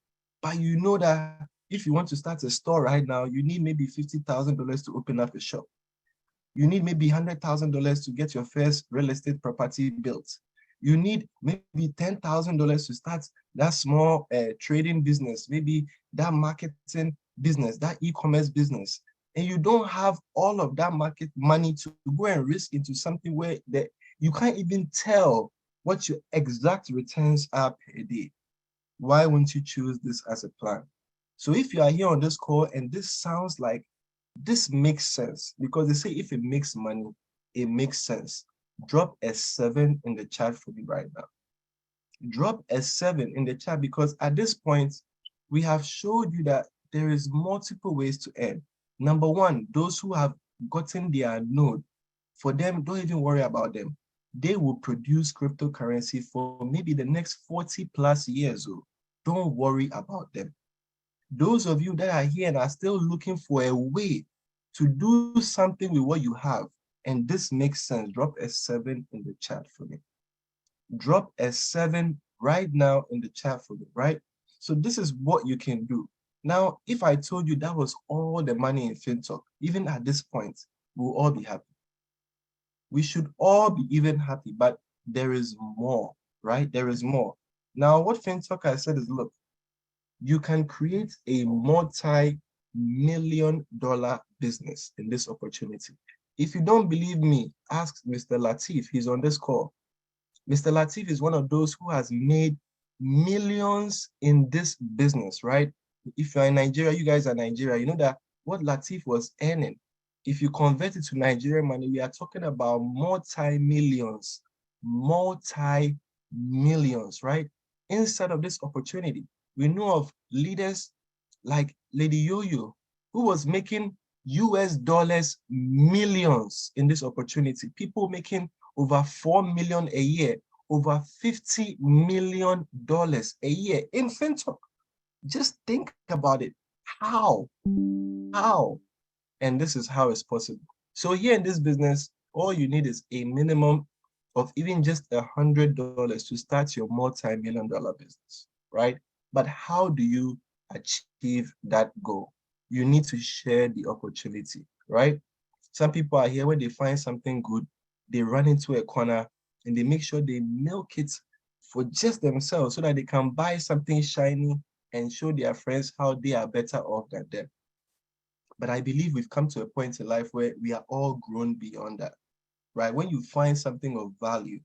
but you know that if you want to start a store right now, you need maybe $50,000 to open up a shop. You need maybe $100,000 to get your first real estate property built. You need maybe $10,000 to start that small trading business, maybe that marketing business, that e-commerce business. And you don't have all of that market money to go and risk into something where you can't even tell what your exact returns are per day. Why won't you choose this as a plan? So if you are here on this call and this sounds like this makes sense, because they say if it makes money, it makes sense. Drop a 7 in the chat for me right now. Drop a 7 in the chat, because at this point, we have showed you that there is multiple ways to earn. Number one, those who have gotten their node, for them, don't even worry about them. They will produce cryptocurrency for maybe the next 40 plus years. Oh, don't worry about them. Those of you that are here and are still looking for a way to do something with what you have, and this makes sense, drop a 7 in the chat for me. Drop a 7 right now in the chat for me, right? So this is what you can do. Now, if I told you that was all the money in FinTalk, even at this point, we'll all be happy. We should all be even happy, but there is more, right? There is more. Now, what FinTalk has said is, look, you can create a multi-million-dollar business in this opportunity. If you don't believe me, ask Mr. Latif. He's on this call. Mr. Latif is one of those who has made millions in this business, right? If you're in Nigeria, you guys are Nigeria, you know that what Latif was earning, if you convert it to Nigerian money, we are talking about multi-millions, right? Inside of this opportunity, we know of leaders like Lady Yo-Yo, who was making US dollars millions in this opportunity. People making over 4 million a year, over $50 million a year in FinTalk. Just think about it. How? How? And this is how it's possible. So here in this business, all you need is a minimum of even just $100 to start your multi-million-dollar business, right? But how do you achieve that goal? You need to share the opportunity, right? Some people are here when they find something good, they run into a corner and they make sure they milk it for just themselves so that they can buy something shiny and show their friends how they are better off than them. But I believe we've come to a point in life where we are all grown beyond that, right? When you find something of value,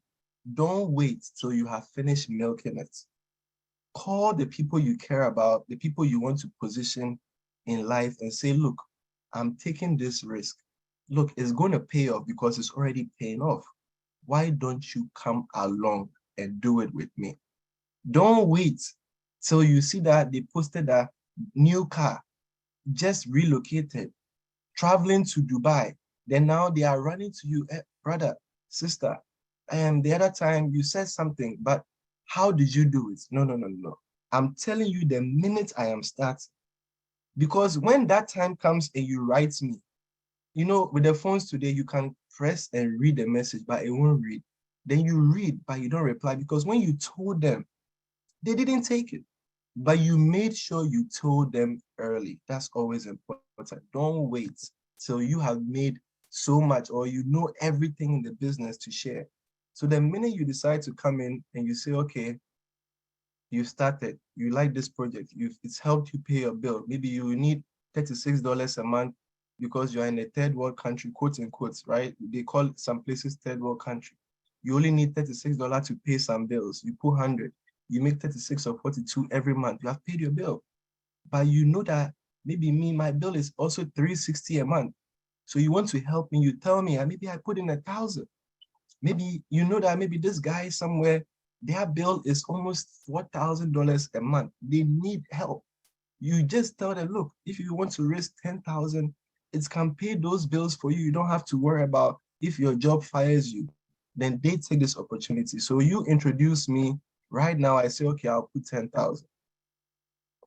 don't wait till you have finished milking it. Call the people you care about, the people you want to position in life, and say, look, I'm taking this risk. Look, it's going to pay off because it's already paying off. Why don't you come along and do it with me? Don't wait till you see that they posted a new car, just relocated, traveling to Dubai. Then now they are running to you, brother, sister. And the other time you said something, but how did you do it? No. I'm telling you the minute I am starting. Because when that time comes and you write me, you know, with the phones today, you can press and read the message, but it won't read. Then you read, but you don't reply because when you told them, they didn't take it. But you made sure you told them early. That's always important. Don't wait till you have made so much or you know everything in the business to share. So the minute you decide to come in and you say, okay, you started, you like this project, it's helped you pay your bill. Maybe you need $36 a month because you're in a third world country, quote unquote, right? They call some places third world country. You only need $36 to pay some bills. You put 100, you make 36 or 42 every month. You have paid your bill. But you know that maybe my bill is also $360 a month. So you want to help me, you tell me, maybe I put in 1,000. Maybe you know that maybe this guy somewhere, their bill is almost $4,000 a month. They need help. You just tell them, look, if you want to raise 10,000, it can pay those bills for you. You don't have to worry about if your job fires you, then they take this opportunity. So you introduce me right now. I say, okay, I'll put 10,000.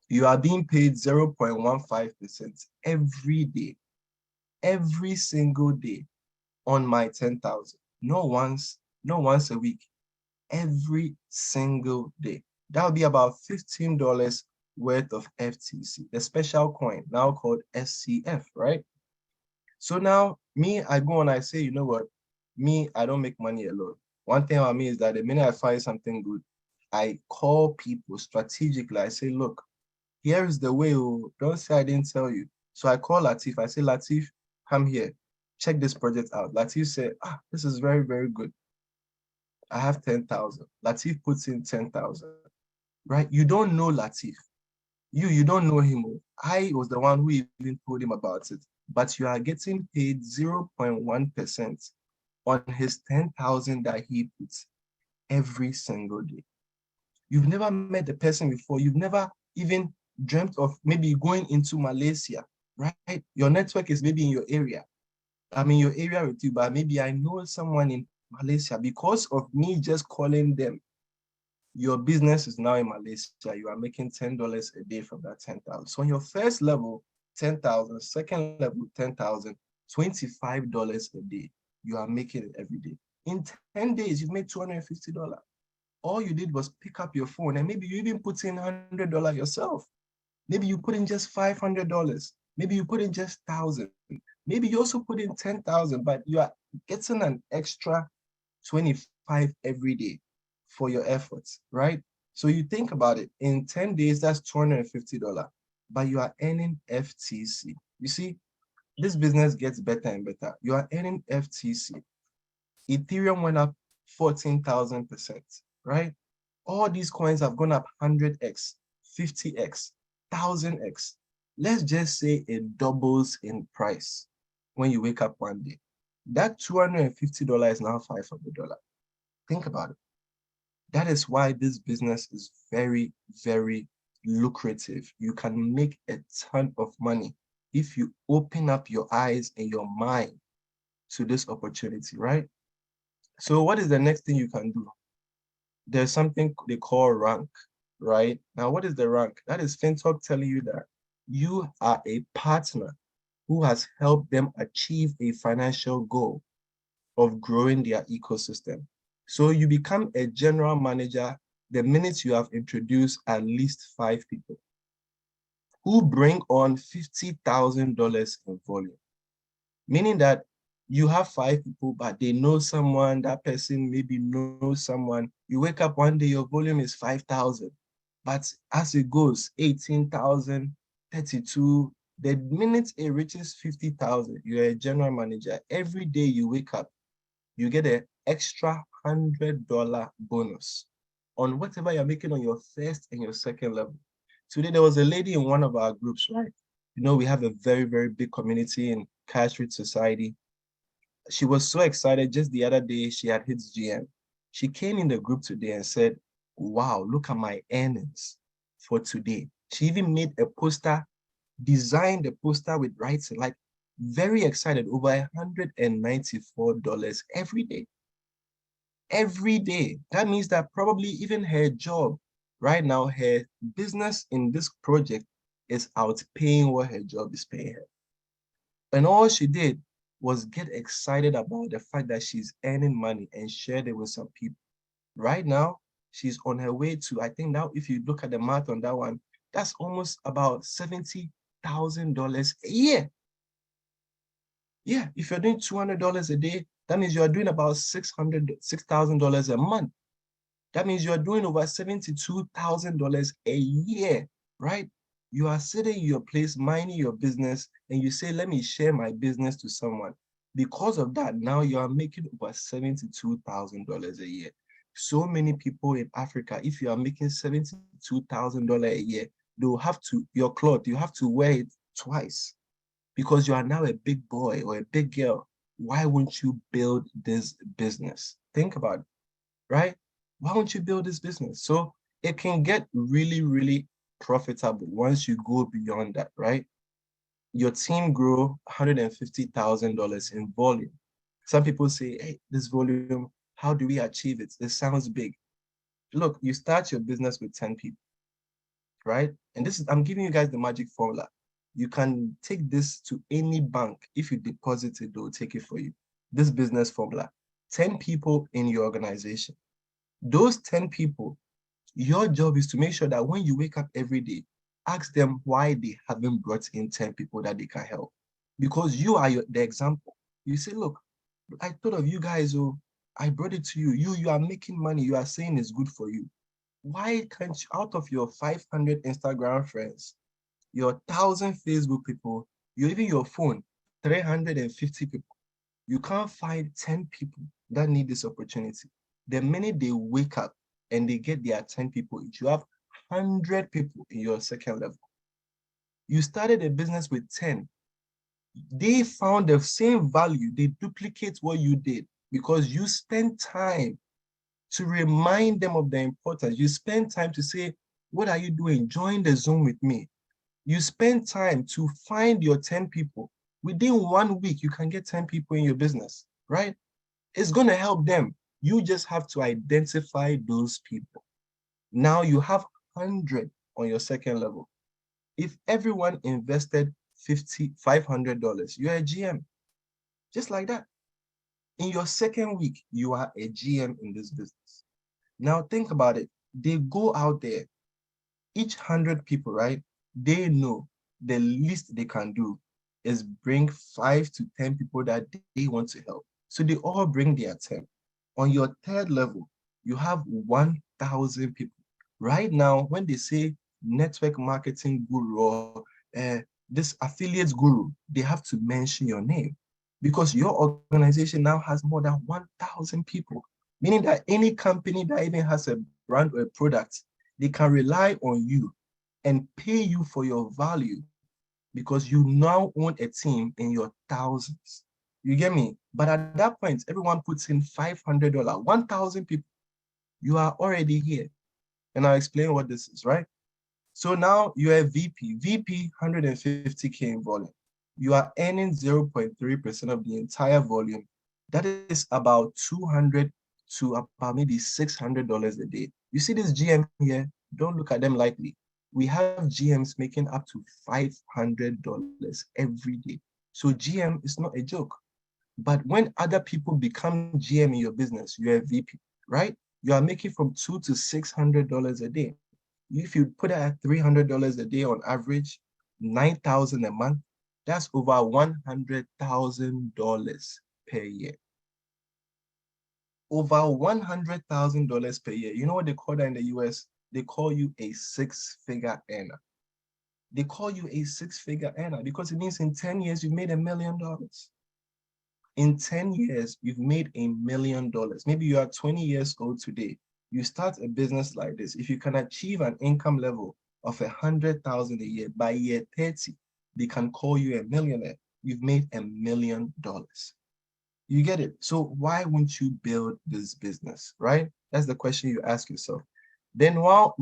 You are being paid 0.15% every day, every single day on my 10,000. Not once a week, every single day. That would be about $15 worth of FTC, the special coin now called SCF, right? So now me, I go and I say, you know what? Me, I don't make money alone. One thing about me is that the minute I find something good, I call people strategically. I say, look, here is the way. Oh, don't say I didn't tell you. So I call Latif. I say, Latif, come here. Check this project out. Latif said, this is very, very good. I have 10,000. Latif puts in 10,000, right? You don't know Latif. You don't know him. I was the one who even told him about it. But you are getting paid 0.1% on his 10,000 that he puts every single day. You've never met the person before. You've never even dreamt of maybe going into Malaysia, right? Your network is maybe in your area. I'm in your area with you, but maybe I know someone in Malaysia. Because of me just calling them, your business is now in Malaysia. You are making $10 a day from that 10,000. So on your first level, 10,000, second level, 10,000, $25 a day. You are making it every day. In 10 days, you've made $250. All you did was pick up your phone and maybe you even put in $100 yourself. Maybe you put in just $500. Maybe you put in just 1,000. Maybe you also put in 10,000, but you are getting an extra 25 every day for your efforts, right? So you think about it, in 10 days, that's $250, but you are earning FTC. You see, this business gets better and better. You are earning FTC. Ethereum went up 14,000%, right? All these coins have gone up 100x, 50x, 1,000x. Let's just say it doubles in price when you wake up one day. That $250 is now $500. Think about it. That is why this business is very, very lucrative. You can make a ton of money if you open up your eyes and your mind to this opportunity, right? So what is the next thing you can do? There's something they call rank, right? Now, what is the rank? That is FinTalk telling you that you are a partner who has helped them achieve a financial goal of growing their ecosystem. So you become a general manager the minute you have introduced at least 5 people who bring on $50,000 in volume, meaning that you have 5 people, but they know someone, that person maybe knows someone. You wake up one day, your volume is 5,000, but as it goes, 18,000, 32, the minute it reaches 50,000, you're a general manager. Every day you wake up, you get an extra $100 bonus on whatever you're making on your first and your second level. Today, there was a lady in one of our groups, right? You know, we have a very, very big community in Cash Rich Society. She was so excited. Just the other day, she had hit GM. She came in the group today and said, wow, look at my earnings for today. She even made a poster, designed a poster with writing, like very excited, over $194 every day. Every day. That means that probably even her job right now, her business in this project is outpaying what her job is paying her. And all she did was get excited about the fact that she's earning money and shared it with some people. Right now, she's on her way to, I think now, if you look at the math on that one, that's almost about $70,000 a year. Yeah, if you're doing $200 a day, that means you're doing about $6,000 a month. That means you're doing over $72,000 a year, right? You are sitting in your place, minding your business, and you say, let me share my business to someone. Because of that, now you are making over $72,000 a year. So many people in Africa, if you are making $72,000 a year, they'll have to, your cloth, you have to wear it twice because you are now a big boy or a big girl. Why won't you build this business? Think about it, right? Why won't you build this business? So it can get really, really profitable once you go beyond that, right? Your team grow $150,000 in volume. Some people say, hey, this volume, how do we achieve it? This sounds big. Look, you start your business with 10 people, right? And this is, I'm giving you guys the magic formula. You can take this to any bank. If you deposit it, they'll take it for you. This business formula, 10 people in your organization. Those 10 people, your job is to make sure that when you wake up every day, ask them why they haven't brought in 10 people that they can help. Because you are the example. You say, look, I thought of you guys, oh, I brought it to you. You are making money. You are saying it's good for you. Why can't you, out of your 500 Instagram friends, your 1,000 Facebook people, even your phone, 350 people, you can't find 10 people that need this opportunity. The minute they wake up and they get their 10 people each, you have 100 people in your second level. You started a business with 10. They found the same value. They duplicate what you did because you spent time to remind them of the importance. You spend time to say, what are you doing? Join the Zoom with me. You spend time to find your 10 people. Within 1 week, you can get 10 people in your business, right? It's going to help them. You just have to identify those people. Now you have 100 on your second level. If everyone invested $500, you're a GM. Just like that. In your second week, you are a GM in this business. Now think about it. They go out there, each 100 people, right? They know the least they can do is bring 5 to 10 people that they want to help. So they all bring their 10. On your third level, you have 1,000 people. Right now, when they say network marketing guru or this affiliate guru, they have to mention your name because your organization now has more than 1,000 people, meaning that any company that even has a brand or a product, they can rely on you and pay you for your value because you now own a team in your thousands. You get me? But at that point, everyone puts in $500, 1,000 people. You are already here. And I'll explain what this is, right? So now you're a VP 150K in volume. You are earning 0.3% of the entire volume. That is about 200 to about maybe $600 a day. You see this GM here? Don't look at them lightly. We have GMs making up to $500 every day. So GM is not a joke. But when other people become GM in your business, you're a VP, right? You are making from $200 to $600 a day. If you put it at $300 a day on average, $9,000 a month, that's over $100,000 per year. Over $100,000 per year. You know what they call that in the US? They call you a six-figure earner. They call you a six-figure earner because it means in 10 years, you've made $1 million. In 10 years, you've made $1 million. Maybe you are 20 years old today. You start a business like this. If you can achieve an income level of $100,000 a year, by year 30, they can call you a millionaire. You've made $1 million. You get it? So why won't you build this business, right? That's the question you ask yourself. Then now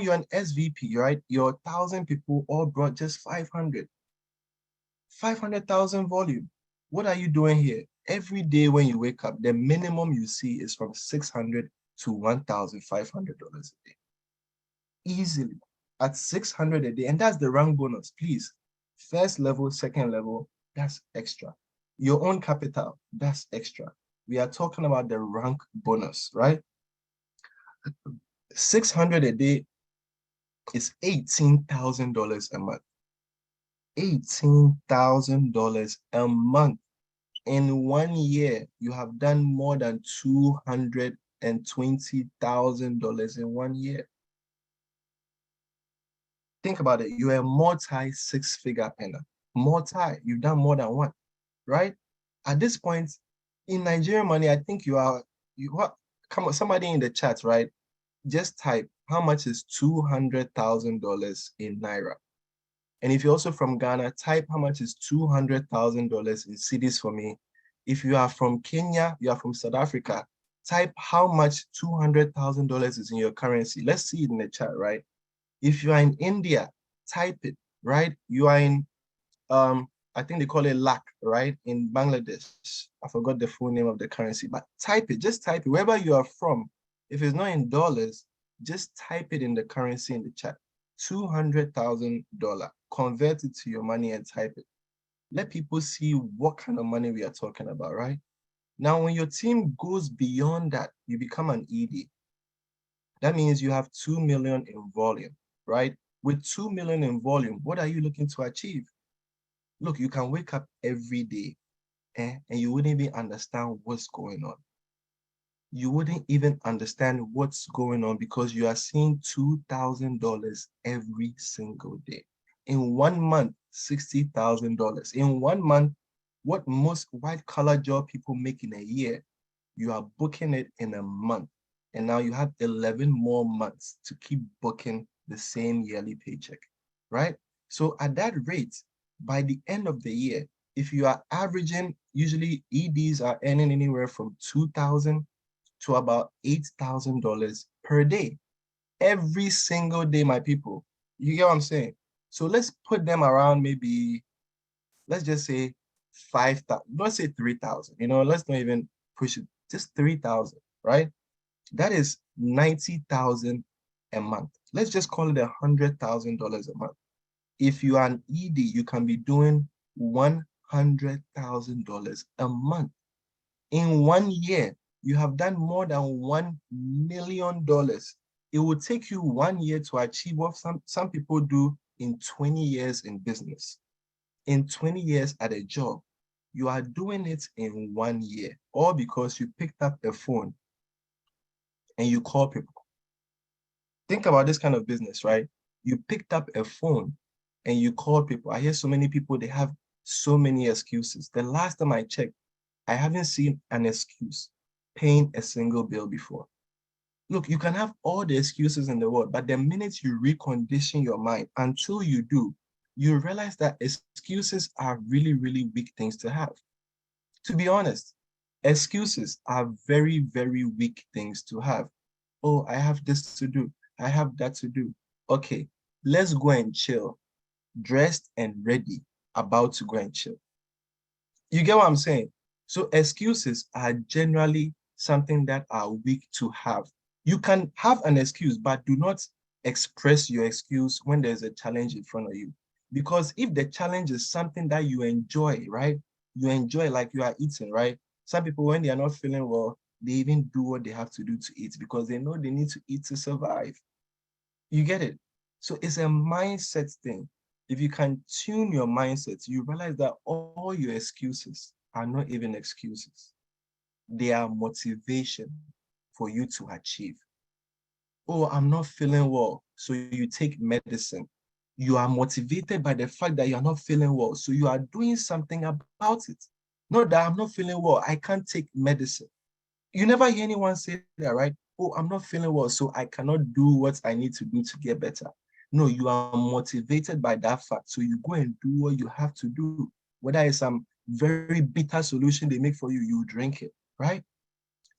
you're an SVP, right? Your 1,000 people all brought just 500,000 volume. What are you doing here? Every day when you wake up, the minimum you see is from $600 to $1,500 a day. Easily at $600 a day. And that's the rank bonus, please. First level, second level, that's extra. Your own capital, that's extra. We are talking about the rank bonus, right? 600 a day is $18,000 a month. $18,000 a month. In 1 year, you have done more than $220,000 in 1 year. Think about it. You're a multi-six-figure earner. You've done more than one, right? At this point, in Nigerian money, I think come on, somebody in the chat, right? Just type, how much is $200,000 in Naira? And if you're also from Ghana, type how much is $200,000 in cedis for me. If you are from Kenya, you are from South Africa, type how much $200,000 is in your currency. Let's see it in the chat, right? If you are in India, type it, right? You are in, I think they call it lakh, right? In Bangladesh. I forgot the full name of the currency, but type it, just type it. Wherever you are from, if it's not in dollars, just type it in the currency in the chat. $200,000. Convert it to your money and type it. Let people see what kind of money we are talking about, right? Now, when your team goes beyond that, you become an ED. That means you have 2 million in volume, right? With 2 million in volume, what are you looking to achieve? Look, you can wake up every day and you wouldn't even understand what's going on. You wouldn't even understand what's going on because you are seeing $2,000 every single day. In 1 month, $60,000. In 1 month, what most white-collar job people make in a year, you are booking it in a month. And now you have 11 more months to keep booking the same yearly paycheck, right? So at that rate, by the end of the year, if you are averaging, usually EDs are earning anywhere from $2,000 to about $8,000 per day. Every single day, my people. You get what I'm saying? So let's put them around maybe, let's just say 5,000, let's say 3,000, let's not even push it, just 3,000, right? That is 90,000 a month. Let's just call it $100,000 a month. If you are an ED, you can be doing $100,000 a month. In 1 year, you have done more than $1 million. It will take you 1 year to achieve what some people do in 20 years in business. In 20 years at a job, you are doing it in 1 year, all because you picked up a phone and you call people. Think about this kind of business, right? You picked up a phone and you call people. I hear so many people, they have so many excuses. The last time I checked, I haven't seen an excuse paying a single bill before. Look, you can have all the excuses in the world, but the minute you recondition your mind, until you do, you realize that excuses are really, really weak things to have. To be honest, excuses are very, very weak things to have. Oh, I have this to do. I have that to do. Okay, let's go and chill. Dressed and ready, about to go and chill. You get what I'm saying? So excuses are generally something that are weak to have. You can have an excuse, but do not express your excuse when there's a challenge in front of you. Because if the challenge is something that you enjoy, right? You enjoy, like you are eating, right? Some people, when they are not feeling well, they even do what they have to do to eat because they know they need to eat to survive. You get it? So it's a mindset thing. If you can tune your mindset, you realize that all your excuses are not even excuses. They are motivation for you to achieve. Oh, I'm not feeling well, so you take medicine. You are motivated by the fact that you're not feeling well, so you are doing something about it. Not that I'm not feeling well, I can't take medicine. You never hear anyone say that, right? Oh, I'm not feeling well, so I cannot do what I need to do to get better. No, you are motivated by that fact. So you go and do what you have to do. Whether it's some very bitter solution they make for you, you drink it, right?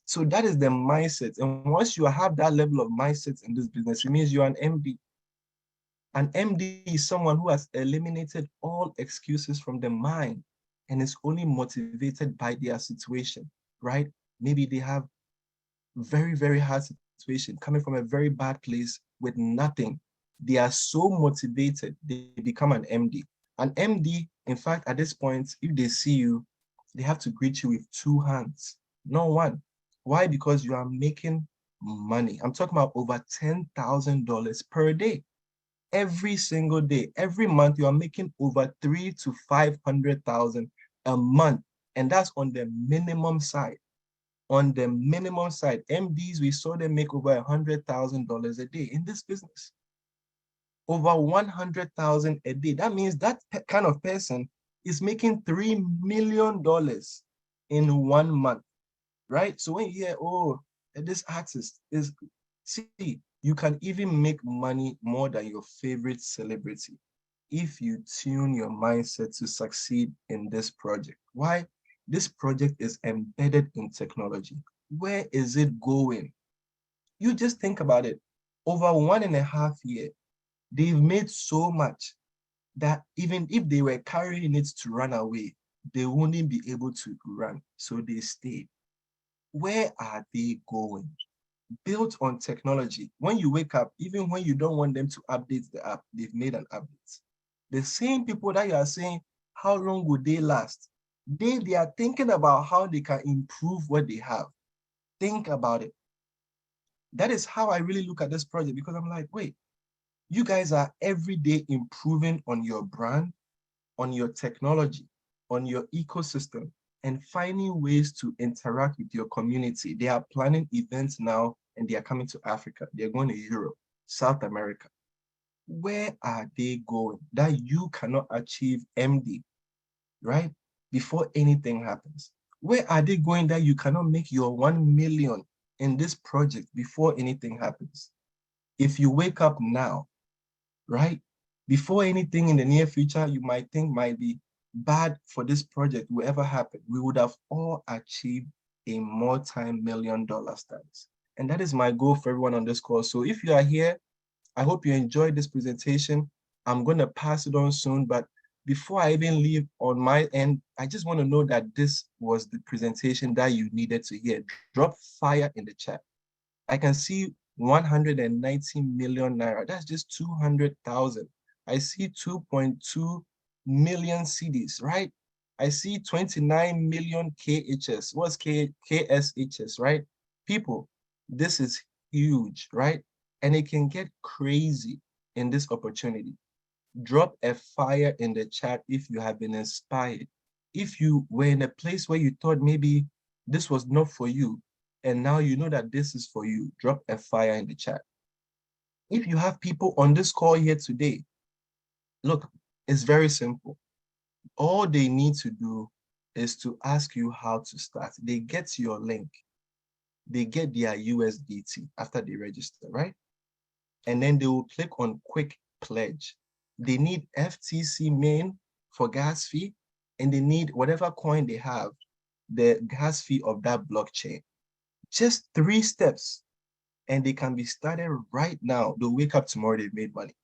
So that is the mindset. And once you have that level of mindset in this business, it means you're an MD. An MD is someone who has eliminated all excuses from the mind and is only motivated by their situation, right? Maybe they have very, very hard situation, coming from a very bad place with nothing. They are so motivated, they become an MD. An MD, in fact, at this point, if they see you, They have to greet you with two hands, not one. Why? Because you are making money. I'm talking about over $10,000 per day. Every single day, every month, you are making over 3 to 500,000 a month. And that's on the minimum side. On the minimum side, MDs, we saw them make over $100,000 a day in this business. Over 100,000 a day. That means that kind of person is making $3 million in 1 month, right? So when you hear, oh, this artist is, see, you can even make money more than your favorite celebrity if you tune your mindset to succeed in this project. Why? This project is embedded in technology. Where is it going? You just think about it. Over 1.5 years, they've made so much that even if they were carrying it to run away, they wouldn't be able to run. So they stayed. Where are they going? Built on technology. When you wake up, even when you don't want them to update the app, they've made an update. The same people that you are saying, how long would they last? They are thinking about how they can improve what they have. Think about it. That is how I really look at this project, because I'm like, wait, you guys are every day improving on your brand, on your technology, on your ecosystem, and finding ways to interact with your community. They are planning events now, and they are coming to Africa. They're going to Europe, South America. Where are they going that you cannot achieve MD, right? Before anything happens. Where are they going that you cannot make your 1 million in this project before anything happens? If you wake up now, right? Before anything in the near future you might think might be bad for this project will ever happen, we would have all achieved a multi-million-dollar status. And that is my goal for everyone on this call. So if you are here, I hope you enjoyed this presentation. I'm going to pass it on soon, but before I even leave on my end, I just want to know that this was the presentation that you needed to hear. Drop fire in the chat. I can see 190 million naira. That's just 200,000. I see 2.2 million CDs, right? I see 29 million KHS. What's KSHS, right? People, this is huge, right? And it can get crazy in this opportunity. Drop a fire in the chat if you have been inspired. If you were in a place where you thought maybe this was not for you, and now you know that this is for you, drop a fire in the chat. If you have people on this call here today, look, it's very simple. All they need to do is to ask you how to start. They get your link. They get their USDT after they register, right? And then they will click on quick pledge. They need FTC main for gas fee, and they need whatever coin they have, the gas fee of that blockchain. Just 3 steps, and they can be started right now. They'll wake up tomorrow, they've made money.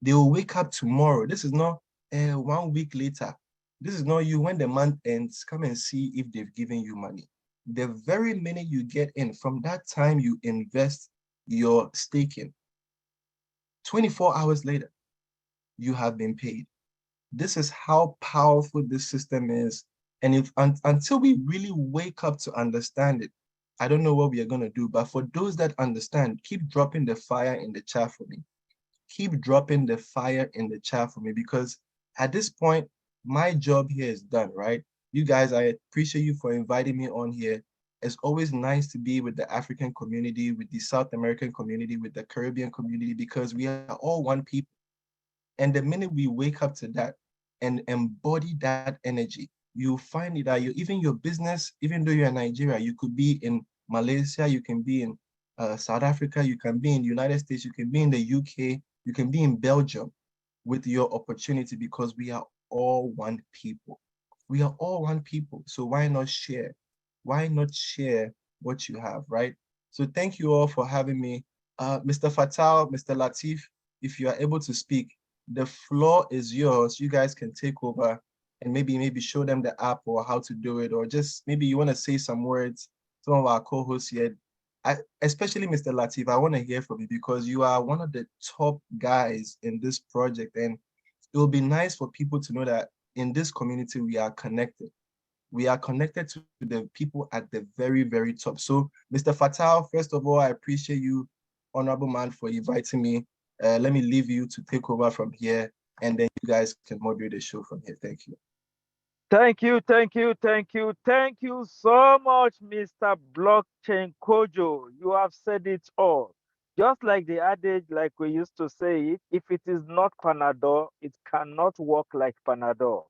They will wake up tomorrow. This is not 1 week later. This is not you when the month ends, come and see if they've given you money. The very minute you get in, from that time you invest your stake in, 24 hours later, you have been paid. This is how powerful this system is. And if until we really wake up to understand it, I don't know what we are going to do. But for those that understand, keep dropping the fire in the chat for me. Keep dropping the fire in the chat for me, because at this point, my job here is done, right? You guys, I appreciate you for inviting me on here. It's always nice to be with the African community, with the South American community, with the Caribbean community, because we are all one people. And the minute we wake up to that and embody that energy, you find it that even your business, even though you're in Nigeria, you could be in Malaysia, you can be in South Africa, you can be in the United States, you can be in the UK, you can be in Belgium with your opportunity, because we are all one people. We are all one people. So why not share? Why not share what you have, right? So thank you all for having me. Mr. Fatal, Mr. Latif, if you are able to speak, the floor is yours. You guys can take over and maybe show them the app or how to do it, or just maybe you want to say some words. Some of our co-hosts here, especially Mr. Latif, I want to hear from you, because you are one of the top guys in this project, and it will be nice for people to know that in this community we are connected. we are connected to the people at the very, very top. So, Mr. Fatal, first of all, I appreciate you, honorable man, for inviting me. Let me leave you to take over from here, and then you guys can moderate the show from here. Thank you. Thank you, thank you, thank you, thank you so much, Mr. Blockchain Kojo. You have said it all. Just like the adage, like we used to say it, if it is not Panadol, it cannot work like Panadol.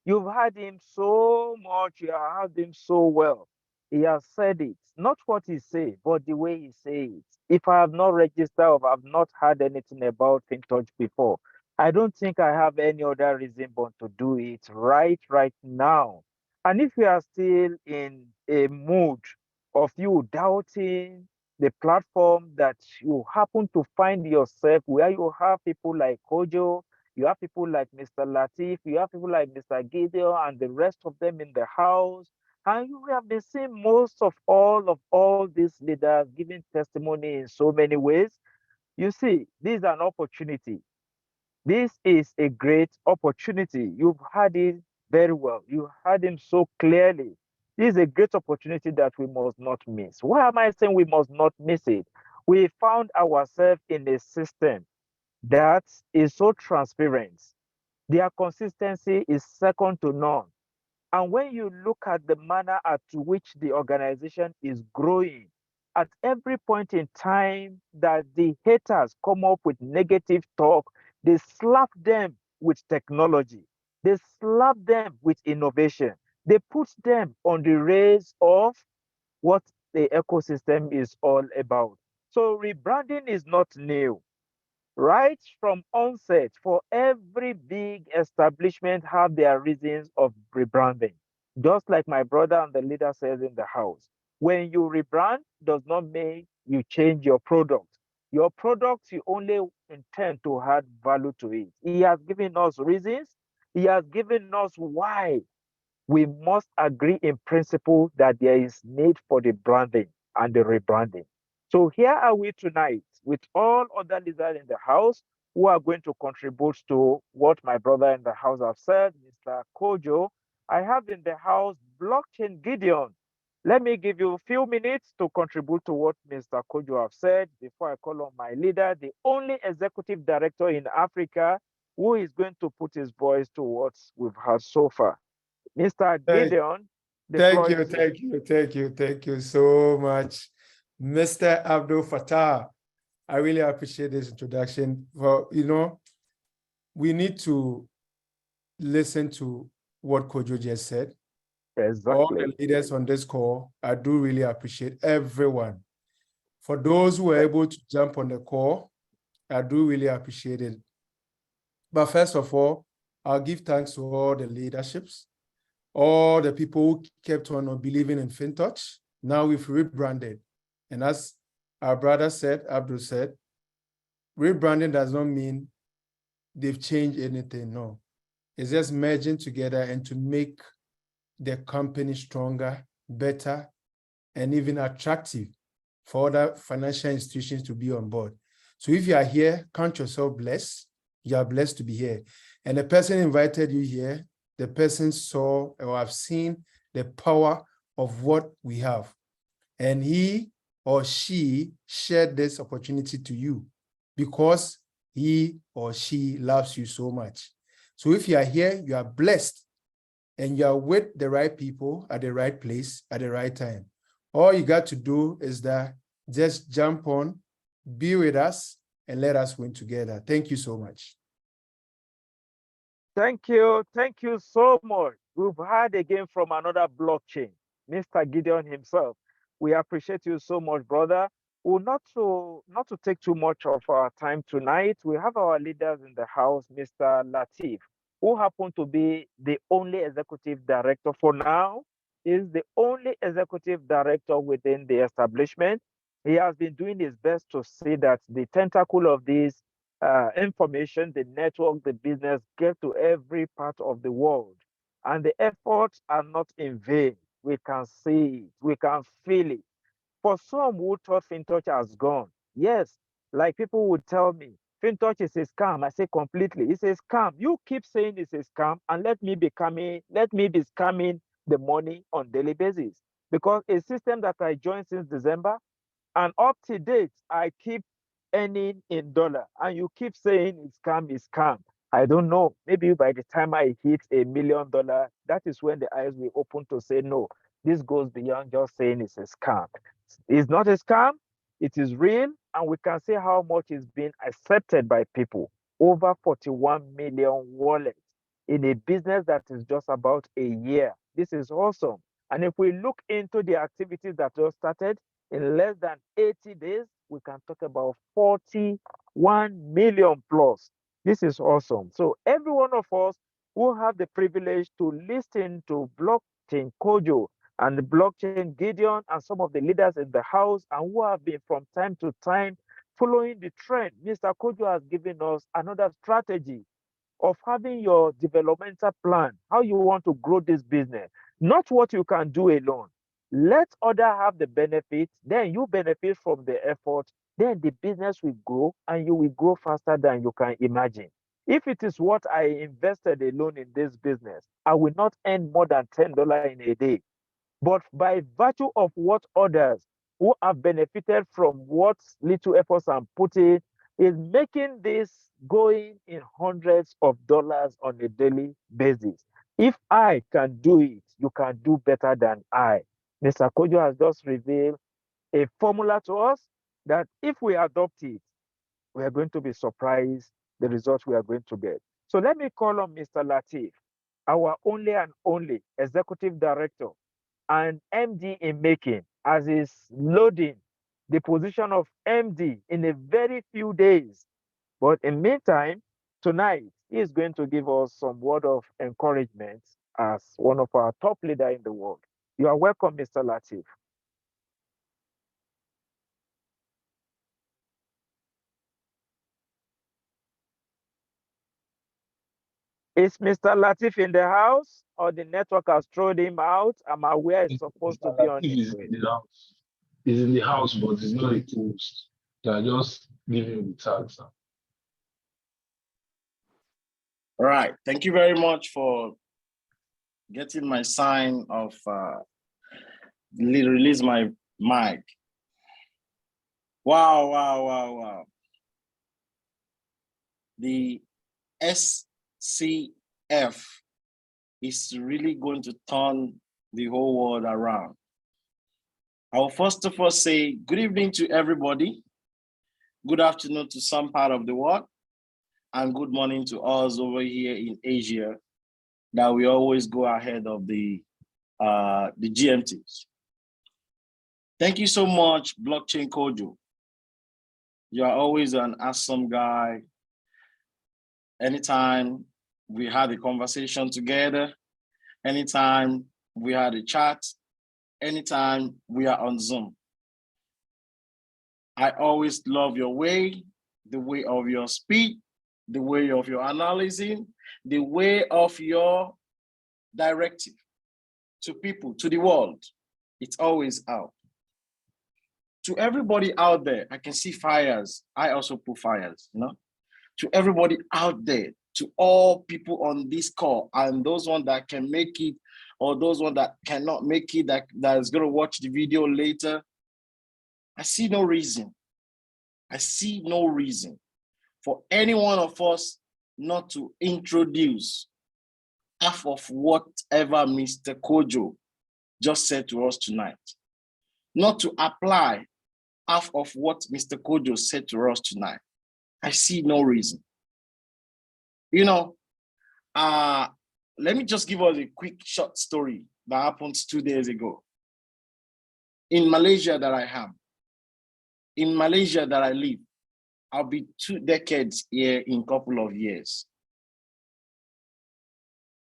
You've had him so much, you have had him so well. He has said it, not what he say, but the way he say it. If I have not registered or I have not heard anything about FinTouch before, I don't think I have any other reason but to do it right now. And if you are still in a mood of you doubting the platform that you happen to find yourself, where you have people like Kojo, you have people like Mr. Latif, you have people like Mr. Gideon and the rest of them in the house, and you have been seeing most of all these leaders giving testimony in so many ways. You see, this is an opportunity. This is a great opportunity. You've had it very well. You had him so clearly. This is a great opportunity that we must not miss. Why am I saying we must not miss it? We found ourselves in a system that is so transparent. Their consistency is second to none. And when you look at the manner at which the organization is growing, at every point in time that the haters come up with negative talk, they slap them with technology. They slap them with innovation. They put them on the rails of what the ecosystem is all about. So rebranding is not new. Right from onset, for every big establishment have their reasons of rebranding. Just like my brother and the leader says in the house, when you rebrand, does not mean you change your product. Your product, you only intend to add value to it. He has given us reasons. He has given us why we must agree in principle that there is need for the branding and the rebranding. So here are we tonight with all other leaders in the house who are going to contribute to what my brother in the house have said, Mr. Kojo. I have in the house Blockchain Gideon. Let me give you a few minutes to contribute to what Mr. Kojo have said before I call on my leader, the only executive director in Africa who is going to put his voice to what we've had so far. Mr. Thank, Gideon, the thank floor you, is yours. thank you so much, Mr. Abdul Fattah. I really appreciate this introduction. Well, we need to listen to what Kojo just said. All Exactly. the leaders on this call, I do really appreciate everyone. For those who were able to jump on the call, I do really appreciate it. But first of all, I'll give thanks to all the leaderships, all the people who kept on believing in FinTouch. Now we've rebranded. And as our brother said, Abdul said, rebranding does not mean they've changed anything, no. It's just merging together and to make the company stronger, better, and even attractive for other financial institutions to be on board. So if you are here, count yourself blessed. You are blessed to be here. And the person invited you here, the person saw or have seen the power of what we have. And he or she shared this opportunity to you because he or she loves you so much. So if you are here, you are blessed and you are with the right people at the right place at the right time. All you got to do is that just jump on, be with us, and let us win together. Thank you so much. Thank you. Thank you so much. We've heard again from another blockchain, Mr. Gideon himself. We appreciate you so much, brother. Well, not to take too much of our time tonight, we have our leaders in the house, Mr. Latif, who happen to be the only executive director for now, is the only executive director within the establishment. He has been doing his best to see that the tentacle of this information, the network, the business get to every part of the world. And the efforts are not in vain. We can see it, we can feel it. For some who thought FinTouch has gone, yes, like people would tell me, FinTouch is a scam. I say completely, it's a scam. You keep saying it's a scam, and let me be scamming the money on daily basis. Because a system that I joined since December, and up to date, I keep earning in dollar. And you keep saying it's scam, it's scam. I don't know. Maybe by the time I hit $1 million, that is when the eyes will open to say, no, this goes beyond just saying it's a scam. It's not a scam. It is real. And we can see how much is being accepted by people. Over 41 million wallets in a business that is just about a year. This is awesome. And if we look into the activities that just started, in less than 80 days, we can talk about 41 million plus. This is awesome. So every one of us who have the privilege to listen to blockchain Kojo and the blockchain Gideon and some of the leaders in the house and who have been from time to time following the trend, Mr. Kojo has given us another strategy of having your developmental plan, how you want to grow this business, not what you can do alone. Let others have the benefit, then you benefit from the effort, then the business will grow and you will grow faster than you can imagine. If it is what I invested alone in this business, I will not earn more than $10 in a day. But by virtue of what others who have benefited from what little efforts I'm putting is making this going in hundreds of dollars on a daily basis. If I can do it, you can do better than I. Mr. Kojo has just revealed a formula to us that if we adopt it, we are going to be surprised the results we are going to get. So let me call on Mr. Latif, our only and only executive director and MD in making, as is loading the position of MD in a very few days. But in meantime, tonight, he is going to give us some word of encouragement as one of our top leaders in the world. You are welcome, Mr. Latif. Is Mr. Latif in the house or the network has thrown him out? I'm aware he's supposed to be on his way. He's in the house, but he's not a host. They are just giving him the tags. All right. Thank you very much for getting my sign of release my mic. Wow. The SCF is really going to turn the whole world around. I will first of all say good evening to everybody, good afternoon to some part of the world, and good morning to us over here in Asia that we always go ahead of the GMTs. Thank you so much, Blockchain Kojo. You are always an awesome guy. Anytime we had a conversation together, anytime we had a chat, anytime we are on Zoom. I always love your way, the way of your speech, the way of your analyzing, the way of your directive to people, to the world. It's always out. To everybody out there, I can see fires. I also put fires, you know? To everybody out there, to all people on this call, and those ones that can make it, or those ones that cannot make it, that is going to watch the video later, I see no reason. I see no reason for any one of us not to introduce half of whatever Mr. Kojo just said to us tonight. Not to apply half of what Mr. Kojo said to us tonight. I see no reason. You know, let me just give us a quick short story that happened 2 days ago. In Malaysia that I am, in Malaysia that I live, I'll be 2 decades here in a couple of years.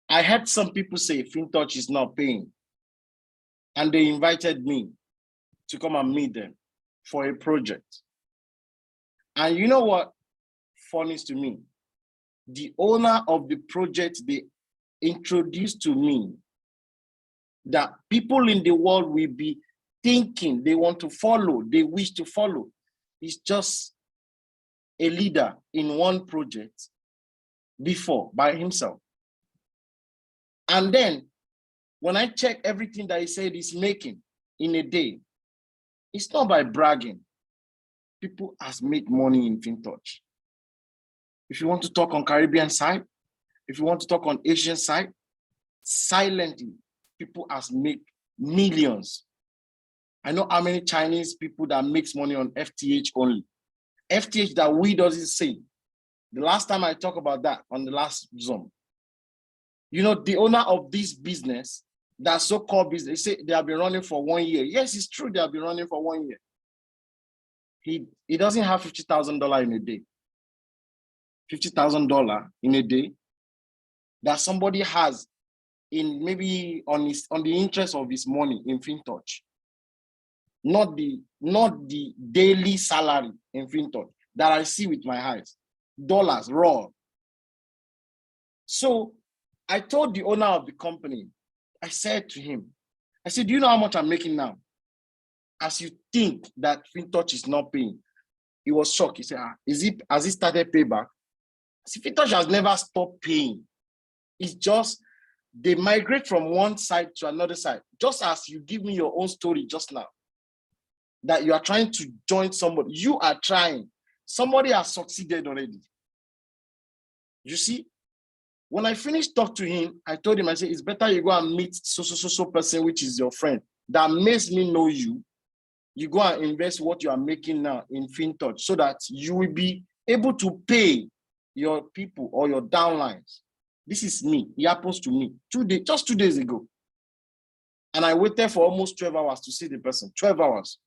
I heard some people say FinTouch is not paying, and they invited me to come and meet them for a project. And you know what? Funny to me, the owner of the project they introduced to me that people in the world will be thinking they want to follow, they wish to follow, is just a leader in one project before by himself. And then When I check everything that he said he's making in a day, it's not by bragging. People has made money in FinTouch. If you want to talk on Caribbean side, if you want to talk on Asian side, silently, people has made millions. I know how many Chinese people that makes money on FTH only. FTH that we doesn't say. The last time I talked about that on the last Zoom, you know, the owner of this business, that so-called business, they say they have been running for 1 year. Yes, it's true they have been running for 1 year. He doesn't have $50,000 in a day. $50,000 in a day that somebody has in maybe on the interest of his money in FinTouch. Not the daily salary in FinTouch that I see with my eyes. Dollars raw. So I told the owner of the company, I said to him, I said, do you know how much I'm making now? As you think that FinTouch is not paying. He was shocked. He said, has he started payback? I said, FinTouch has never stopped paying. It's just they migrate from one side to another side. Just as you give me your own story just now, that you are trying to join somebody. You are trying. Somebody has succeeded already. You see, when I finished talking to him, I told him, I said, it's better you go and meet so person, which is your friend, that makes me know you. You go and invest what you are making now in FinTouch so that you will be able to pay your people or your downlines. This is me. It happens to me just 2 days ago. And I waited for almost 12 hours to see the person. 12 hours.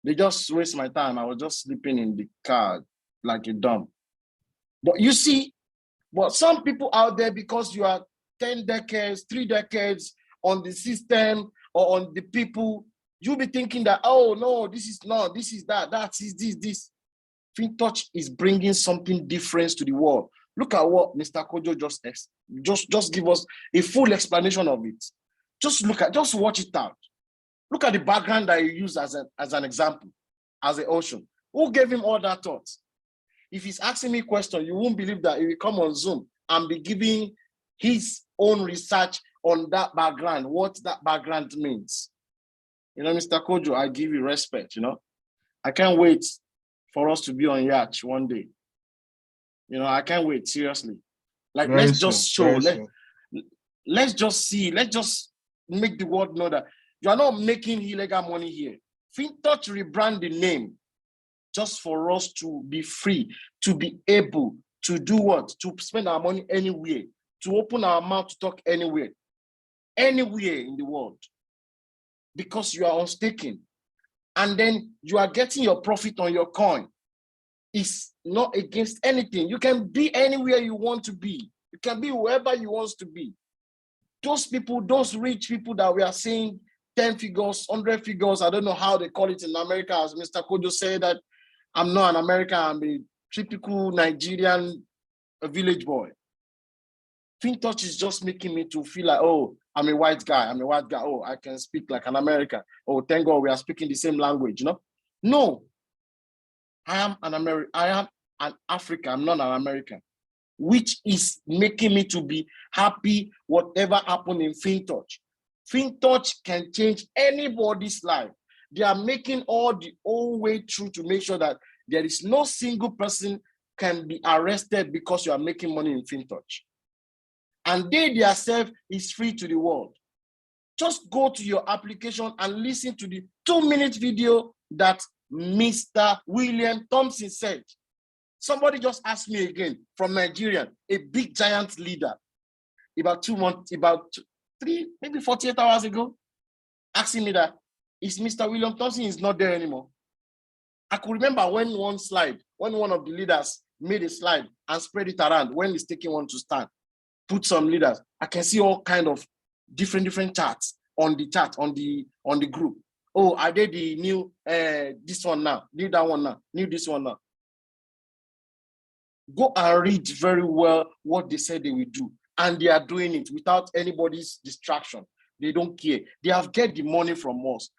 They just waste my time. I was just sleeping in the car like a dumb. But you see, but some people out there, because you are 10 decades, 3 decades on the system or on the people, you'll be thinking that, oh, no, this is not, this is that, that is this. FinTouch is bringing something different to the world. Look at what Mr. Kojo just give us a full explanation of it. Just watch it out. Look at the background that he used as an example, as an ocean. Who gave him all that thought? If he's asking me a question, you won't believe that he will come on Zoom and be giving his own research on that background, what that background means. You know, Mr. Kojo, I give you respect, you know. I can't wait for us to be on yacht one day. You know, I can't wait, seriously. Like, let's just show, let's just see, let's just make the world know that you are not making illegal money here. FinTouch rebrand the name just for us to be free, to be able to do what? To spend our money anywhere, to open our mouth to talk anywhere in the world. Because you are on staking. And then you are getting your profit on your coin. It's not against anything. You can be anywhere you want to be. You can be whoever you want to be. Those people, those rich people that we are seeing 10 figures, 100 figures, I don't know how they call it in America, as Mr. Kojo said that I'm not an American, I'm a typical Nigerian village boy. FinTouch is just making me to feel like, oh, I'm a white guy. Oh, I can speak like an American. Oh, thank God we are speaking the same language, you know? No, I am an American. I am an African. I'm not an American, which is making me to be happy whatever happened in FinTouch. FinTouch can change anybody's life. They are making all the whole way through to make sure that there is no single person can be arrested because you are making money in FinTouch. And they themselves is free to the world. Just go to your application and listen to the 2-minute video that Mr. William Thompson said. Somebody just asked me again from Nigeria, a big giant leader, about 2 months, about 3, maybe 48 hours ago, asking me that, is Mr. William Thompson is not there anymore? I could remember when one of the leaders made a slide and spread it around when he's taking one to stand. Put some leaders. I can see all kind of different charts on the chat, on the group. Oh, I did the new this one now, new that one now, new this one now. Go and read very well what they said they will do. And they are doing it without anybody's distraction. They don't care. They have get the money from us.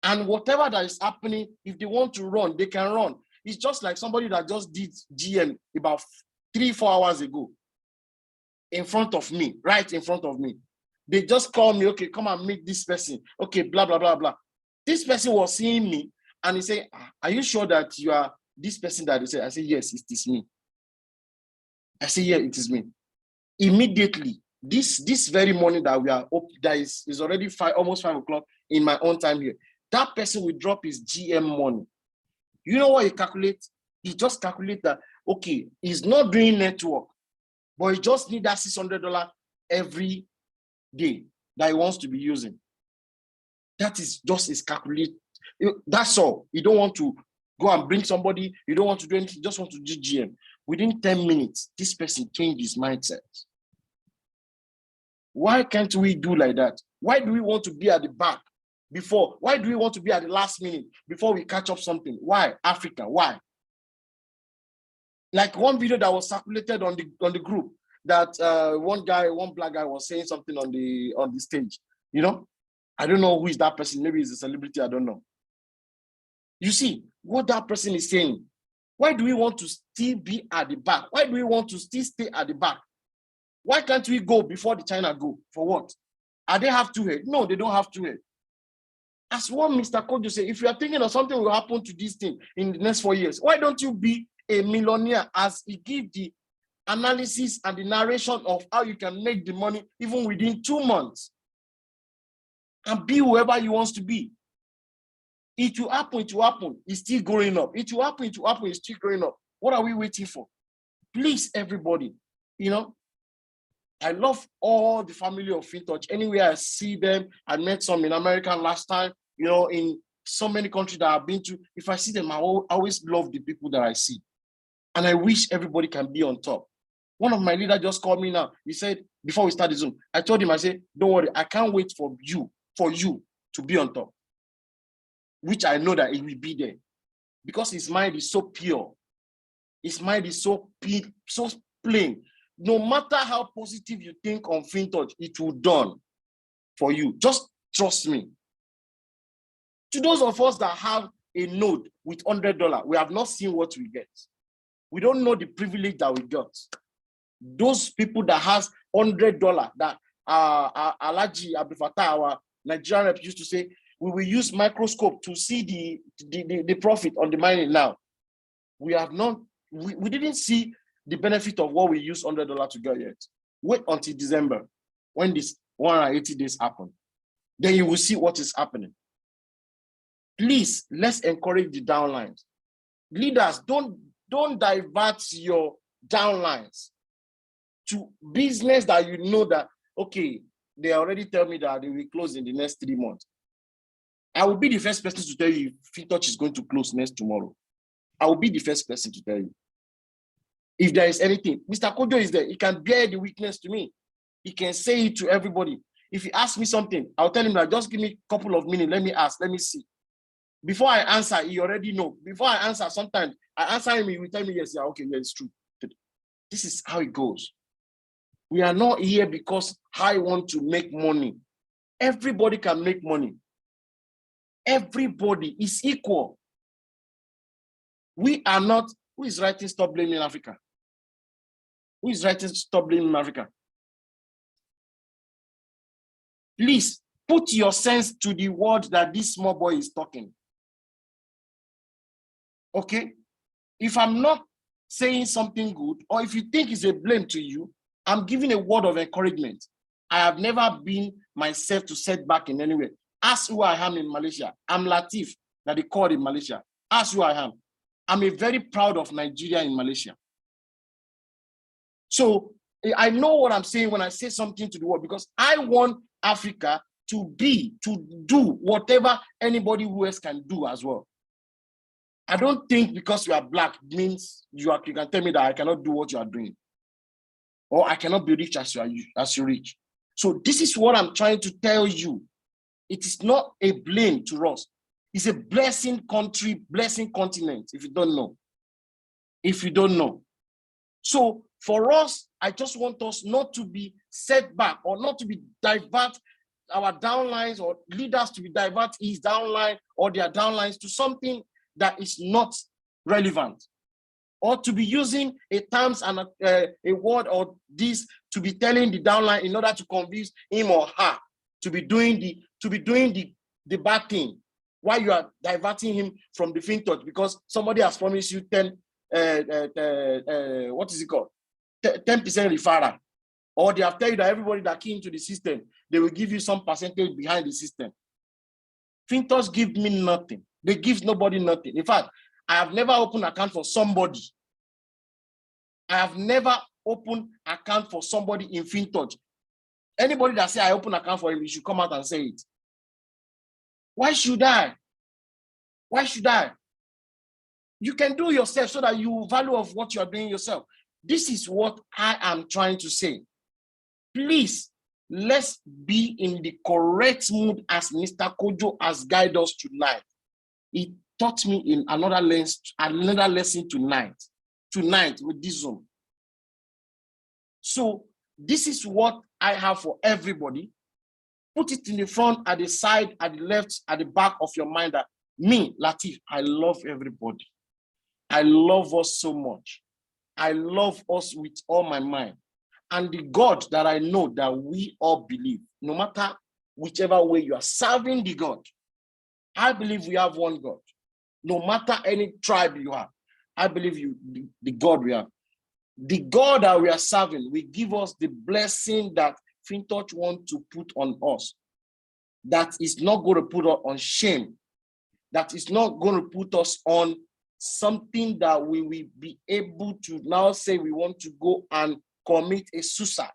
And whatever that is happening, if they want to run, they can run. It's just like somebody that just did GM about 3-4 hours ago. In front of me, right in front of me. They just call me, okay, come and meet this person. Okay, blah, blah, blah, blah. This person was seeing me and he said, are you sure that you are this person that they said? I said, yes, it is me. I said, yeah, it is me. Immediately, this very morning that we are up, that is already almost 5 o'clock in my own time here. That person will drop his GM money. You know what he calculates? He just calculates that, okay, he's not doing network, but he just need that $600 every day that he wants to be using. That is just his calculate. That's all. You don't want to go and bring somebody. You don't want to do anything. You just want to do GM. Within 10 minutes, this person changed his mindset. Why can't we do like that? Why do we want to be at the back before? Why do we want to be at the last minute before we catch up something? Why? Africa, why? Like one video that was circulated on the group that one black guy was saying something on the stage. You know, I don't know who is that person. Maybe he's a celebrity. I don't know. You see what that person is saying. Why do we want to still be at the back? Why do we want to still stay at the back? Why can't we go before the China go? For what? Are they have two heads? No, they don't have two heads. As one Mr. Kojo said, if you are thinking of something will happen to this thing in the next 4 years, why don't you be a millionaire as he give the analysis and the narration of how you can make the money even within 2 months and be whoever he wants to be? It will happen, it will happen. It's still growing up. It will happen, it's still growing up. What are we waiting for? Please, everybody, you know, I love all the family of FinTouch. Anywhere I see them, I met some in America last time, you know, in so many countries that I've been to. If I see them, I always love the people that I see. And I wish everybody can be on top. One of my leaders just called me now. He said, before we start the Zoom, I told him, I said, don't worry, I can't wait for you to be on top. Which I know that it will be there. Because his mind is so pure. His mind is so plain. No matter how positive you think on FinTouch, it will done for you. Just trust me. To those of us that have a node with $100, we have not seen what we get. We don't know the privilege that we got. Those people that has $100 that Alaji Abdulfatah, our Nigerian rep, used to say, we will use microscope to see the profit on the mining now. We have not, we didn't see the benefit of what we use $100 to get yet. Wait until December when this 180 days happen. Then you will see what is happening. Please, let's encourage the downlines. Leaders, don't divert your downlines to business that you know that, okay, they already tell me that they will close in the next 3 months. I will be the first person to tell you if FinTouch is going to close next tomorrow. I will be the first person to tell you. If there is anything, Mr. Kojo is there. He can bear the weakness to me. He can say it to everybody. If he asks me something, I'll tell him that just give me a couple of minutes. Let me ask. Let me see. Before I answer, he already know. Before I answer, sometimes I answer him, he will tell me, yes, yeah, okay, yeah, it's true. This is how it goes. We are not here because I want to make money. Everybody can make money. Everybody is equal. We are not. Who is writing Stop Blaming Africa? Who is writing Stop Blaming Africa? Please put your sense to the word that this small boy is talking. Okay? If I'm not saying something good, or if you think it's a blame to you, I'm giving a word of encouragement. I have never been myself to set back in any way. Ask who I am in Malaysia. I'm Latif, that they call in Malaysia. Ask who I am. I'm a very proud of Nigeria in Malaysia. So I know what I'm saying when I say something to the world, because I want Africa to do whatever anybody else can do as well. I don't think because you are black means you can tell me that I cannot do what you are doing, or I cannot be rich as you're rich. So this is what I'm trying to tell you. It is not a blame to us. It's a blessing country, blessing continent, if you don't know. If you don't know. So for us, I just want us not to be set back, or not to be divert our downlines, or leaders to be divert his downline or their downlines to something that is not relevant. or to be using a terms and a word or this to be telling the downline in order to convince him or her to be doing the bad thing, while you are diverting him from the FinTouch because somebody has promised you 10 what is it called, 10% referral, or they have told you that everybody that came into the system, they will give you some percentage behind the system. FinTouch give me nothing. They give nobody nothing. In fact, I have never opened an account for somebody. I have never opened an account for somebody in FinTouch. Anybody that say I open an account for him, you should come out and say it. Why should I? Why should I? You can do yourself so that you value of what you are doing yourself. This is what I am trying to say. Please, let's be in the correct mood as Mr. Kojo has guided us tonight. He taught me in another lesson tonight with this Zoom. So this is what I have for everybody. Put it in the front, at the side, at the left, at the back of your mind that me, Latif, I love everybody. I love us so much. I love us with all my mind. And the God that I know that we all believe, no matter whichever way you are serving the God, I believe we have one God. No matter any tribe you have, I believe the God we have. The God that we are serving will give us the blessing that FinTouch want to put on us. That is not going to put us on shame. That is not going to put us on something that we will be able to now say we want to go and commit a suicide.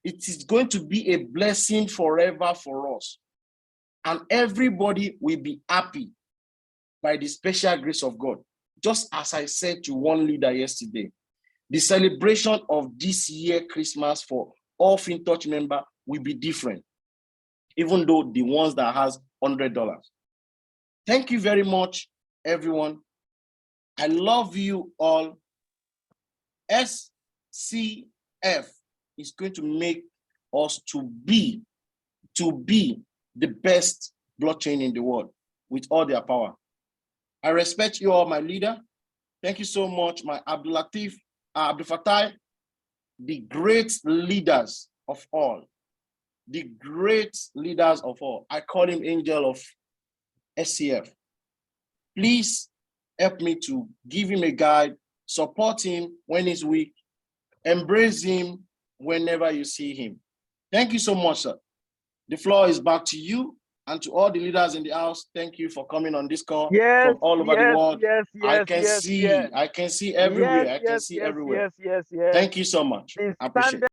It is going to be a blessing forever for us. And everybody will be happy by the special grace of God. Just as I said to one leader yesterday, the celebration of this year Christmas for all FinTouch members will be different, even though the ones that has $100. Thank you very much, everyone. I love you all. SCF is going to make us to be the best blockchain in the world with all their power. I respect you all, my leader. Thank you so much, my Abdul Fattah, the great leaders of all. The great leaders of all. I call him Angel of SCF. Please help me to give him a guide, support him when he's weak, embrace him whenever you see him. Thank you so much, sir. The floor is back to you, and to all the leaders in the house. Thank you for coming on this call from all over the world. I can see everywhere. I can see everywhere. Yes. Thank you so much. I appreciate it.